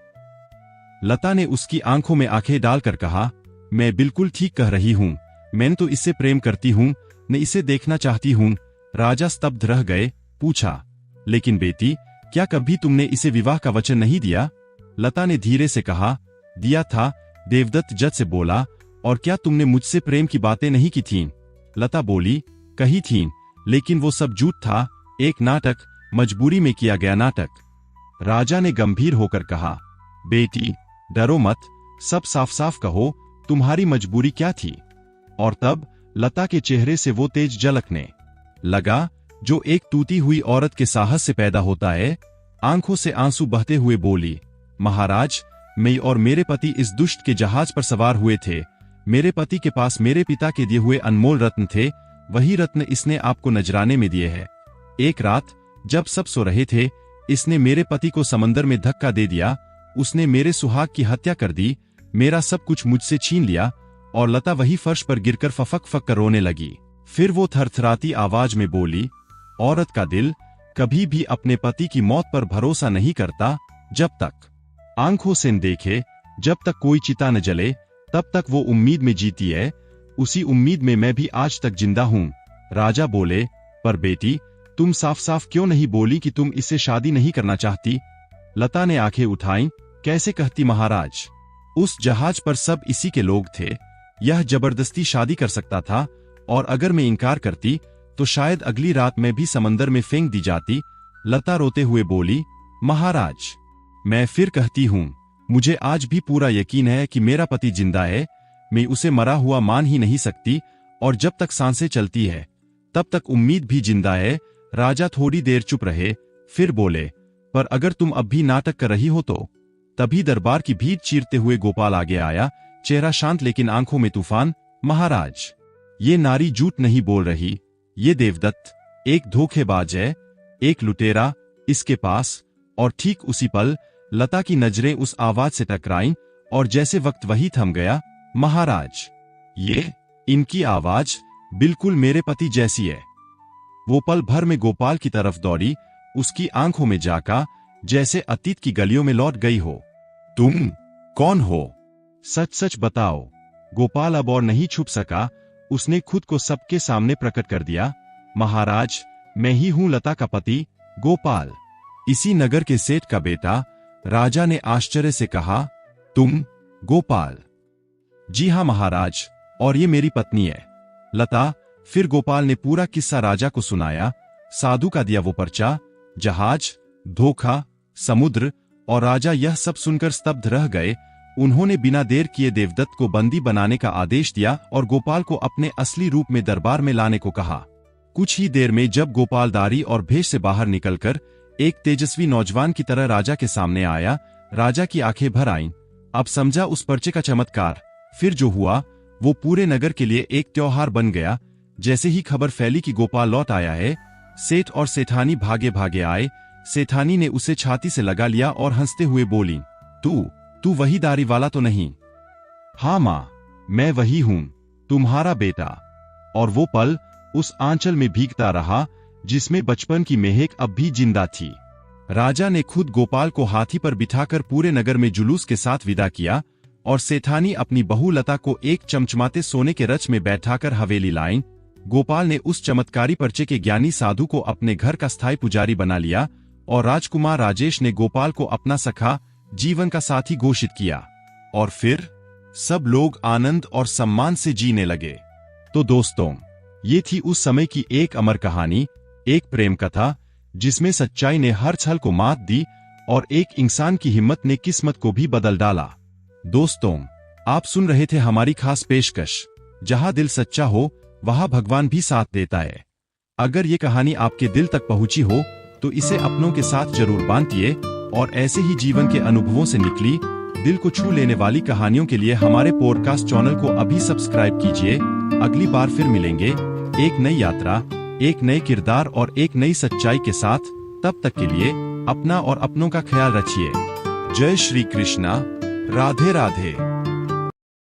लता ने उसकी आंखों में आंखें डालकर कहा, मैं बिल्कुल ठीक कह रही हूं। मैं तो इससे प्रेम करती हूं, मैं इसे देखना चाहती हूं। राजा स्तब्ध रह गए। पूछा, लेकिन बेटी, क्या कभी तुमने इसे विवाह का वचन नहीं दिया? लता ने धीरे से कहा, दिया था। देवदत्त जज से बोला, और क्या तुमने मुझसे प्रेम की बातें नहीं की थीं? लता बोली, कही थीं, लेकिन वो सब झूठ था, एक नाटक, मजबूरी में किया गया नाटक। राजा ने गंभीर होकर कहा, बेटी, डरो मत, सब साफ साफ कहो, तुम्हारी मजबूरी क्या थी। और तब लता के चेहरे से वो तेज झलकने लगा जो एक टूटी हुई औरत के साहस से पैदा होता है। आंखों से आंसू बहते हुए बोली, महाराज, मैं और मेरे पति इस दुष्ट के जहाज पर सवार हुए थे। मेरे पति के पास मेरे पिता के दिए हुए अनमोल रत्न थे, वही रत्न इसने आपको नजराने में दिए हैं। एक रात जब सब सो रहे थे, इसने मेरे पति को समंदर में धक्का दे दिया। उसने मेरे सुहाग की हत्या कर दी, मेरा सब कुछ मुझसे छीन लिया। और लता वही फर्श पर गिरकर फफक फक कर रोने लगी। फिर वो थरथराती आवाज में बोली, औरत का दिल कभी भी अपने पति की मौत पर भरोसा नहीं करता। जब तक आंखों से न देखे, जब तक कोई चिता न जले, तब तक वो उम्मीद में जीती है। उसी उम्मीद में मैं भी आज तक जिंदा हूं। राजा बोले, पर बेटी, तुम साफ साफ क्यों नहीं बोली कि तुम इससे शादी नहीं करना चाहती। लता ने आंखें उठाईं, कैसे कहती महाराज, उस जहाज पर सब इसी के लोग थे। यह जबरदस्ती शादी कर सकता था, और अगर मैं इनकार करती तो शायद अगली रात में भी समंदर में फेंक दी जाती। लता रोते हुए बोली, महाराज, मैं फिर कहती हूं, मुझे आज भी पूरा यकीन है कि मेरा पति जिंदा है। मैं उसे मरा हुआ मान ही नहीं सकती, और जब तक सांसें चलती है तब तक उम्मीद भी जिंदा है। राजा थोड़ी देर चुप रहे, फिर बोले, पर अगर तुम अब भी नाटक कर रही हो तो। तभी दरबार की भीड़ चीरते हुए गोपाल आगे आया, चेहरा शांत लेकिन आंखों में तूफान। महाराज, ये नारी झूठ नहीं बोल रही, ये देवदत्त एक धोखेबाज है, एक लुटेरा इसके पास। और ठीक उसी पल लता की नजरें उस आवाज से टकराईं, और जैसे वक्त वही थम गया। महाराज, ये इनकी आवाज बिल्कुल मेरे पति जैसी है। वो पल भर में गोपाल की तरफ दौड़ी, उसकी आंखों में झांका, जैसे अतीत की गलियों में लौट गई हो। तुम कौन हो, सच सच बताओ। गोपाल अब और नहीं छुप सका, उसने खुद को सबके सामने प्रकट कर दिया। महाराज, मैं ही हूं लता का पति, गोपाल, इसी नगर के सेठ का बेटा। राजा ने आश्चर्य से कहा, तुम गोपाल? जी हां महाराज, और ये मेरी पत्नी है लता। फिर गोपाल ने पूरा किस्सा राजा को सुनाया। साधु का दिया वो पर्चा, जहाज, धोखा, समुद्र, और राजा यह सब सुनकर स्तब्ध रह गए। उन्होंने बिना देर किए देवदत्त को बंदी बनाने का आदेश दिया और गोपाल को अपने असली रूप में दरबार में लाने को कहा। कुछ ही देर में जब गोपाल दाढ़ी और भेष से बाहर निकलकर एक तेजस्वी नौजवान की तरह राजा के सामने आया, राजा की आंखें भर आईं। अब समझा उस पर्चे का चमत्कार। फिर जो हुआ वो पूरे नगर के लिए एक त्योहार बन गया। जैसे ही खबर फैली कि गोपाल लौट आया है, सेठ और सेठानी भागे भागे आए। सेठानी ने उसे छाती से लगा लिया और हंसते हुए बोली, तू वही दाढ़ी वाला तो नहीं? हाँ माँ, मैं वही हूं, तुम्हारा बेटा। और वो पल उस आंचल में भीगता रहा जिसमें बचपन की महक अब भी जिंदा थी। राजा ने खुद गोपाल को हाथी पर बिठाकर पूरे नगर में जुलूस के साथ विदा किया, और सेठानी अपनी बहू लता को एक चमचमाते सोने के रथ में बैठाकर हवेली लाईं। गोपाल ने उस चमत्कारी पर्चे के ज्ञानी साधु को अपने घर का स्थायी पुजारी बना लिया, और राजकुमार राजेश ने गोपाल को अपना सखा, जीवन का साथी घोषित किया। और फिर सब लोग आनंद और सम्मान से जीने लगे। तो दोस्तों, ये थी उस समय की एक अमर कहानी, एक प्रेम कथा जिसमें सच्चाई ने हर छल को मात दी और एक इंसान की हिम्मत ने किस्मत को भी बदल डाला। दोस्तों, आप सुन रहे थे हमारी खास पेशकश, जहां दिल सच्चा हो वहां भगवान भी साथ देता है। अगर ये कहानी आपके दिल तक पहुंची हो तो इसे अपनों के साथ जरूर बांटिए, और ऐसे ही जीवन के अनुभवों से निकली दिल को छू लेने वाली कहानियों के लिए हमारे पॉडकास्ट चैनल को अभी सब्सक्राइब कीजिए। अगली बार फिर मिलेंगे एक नई यात्रा, एक नए किरदार और एक नई सच्चाई के साथ। तब तक के लिए अपना और अपनों का ख्याल रखिए। जय श्री कृष्णा, राधे राधे।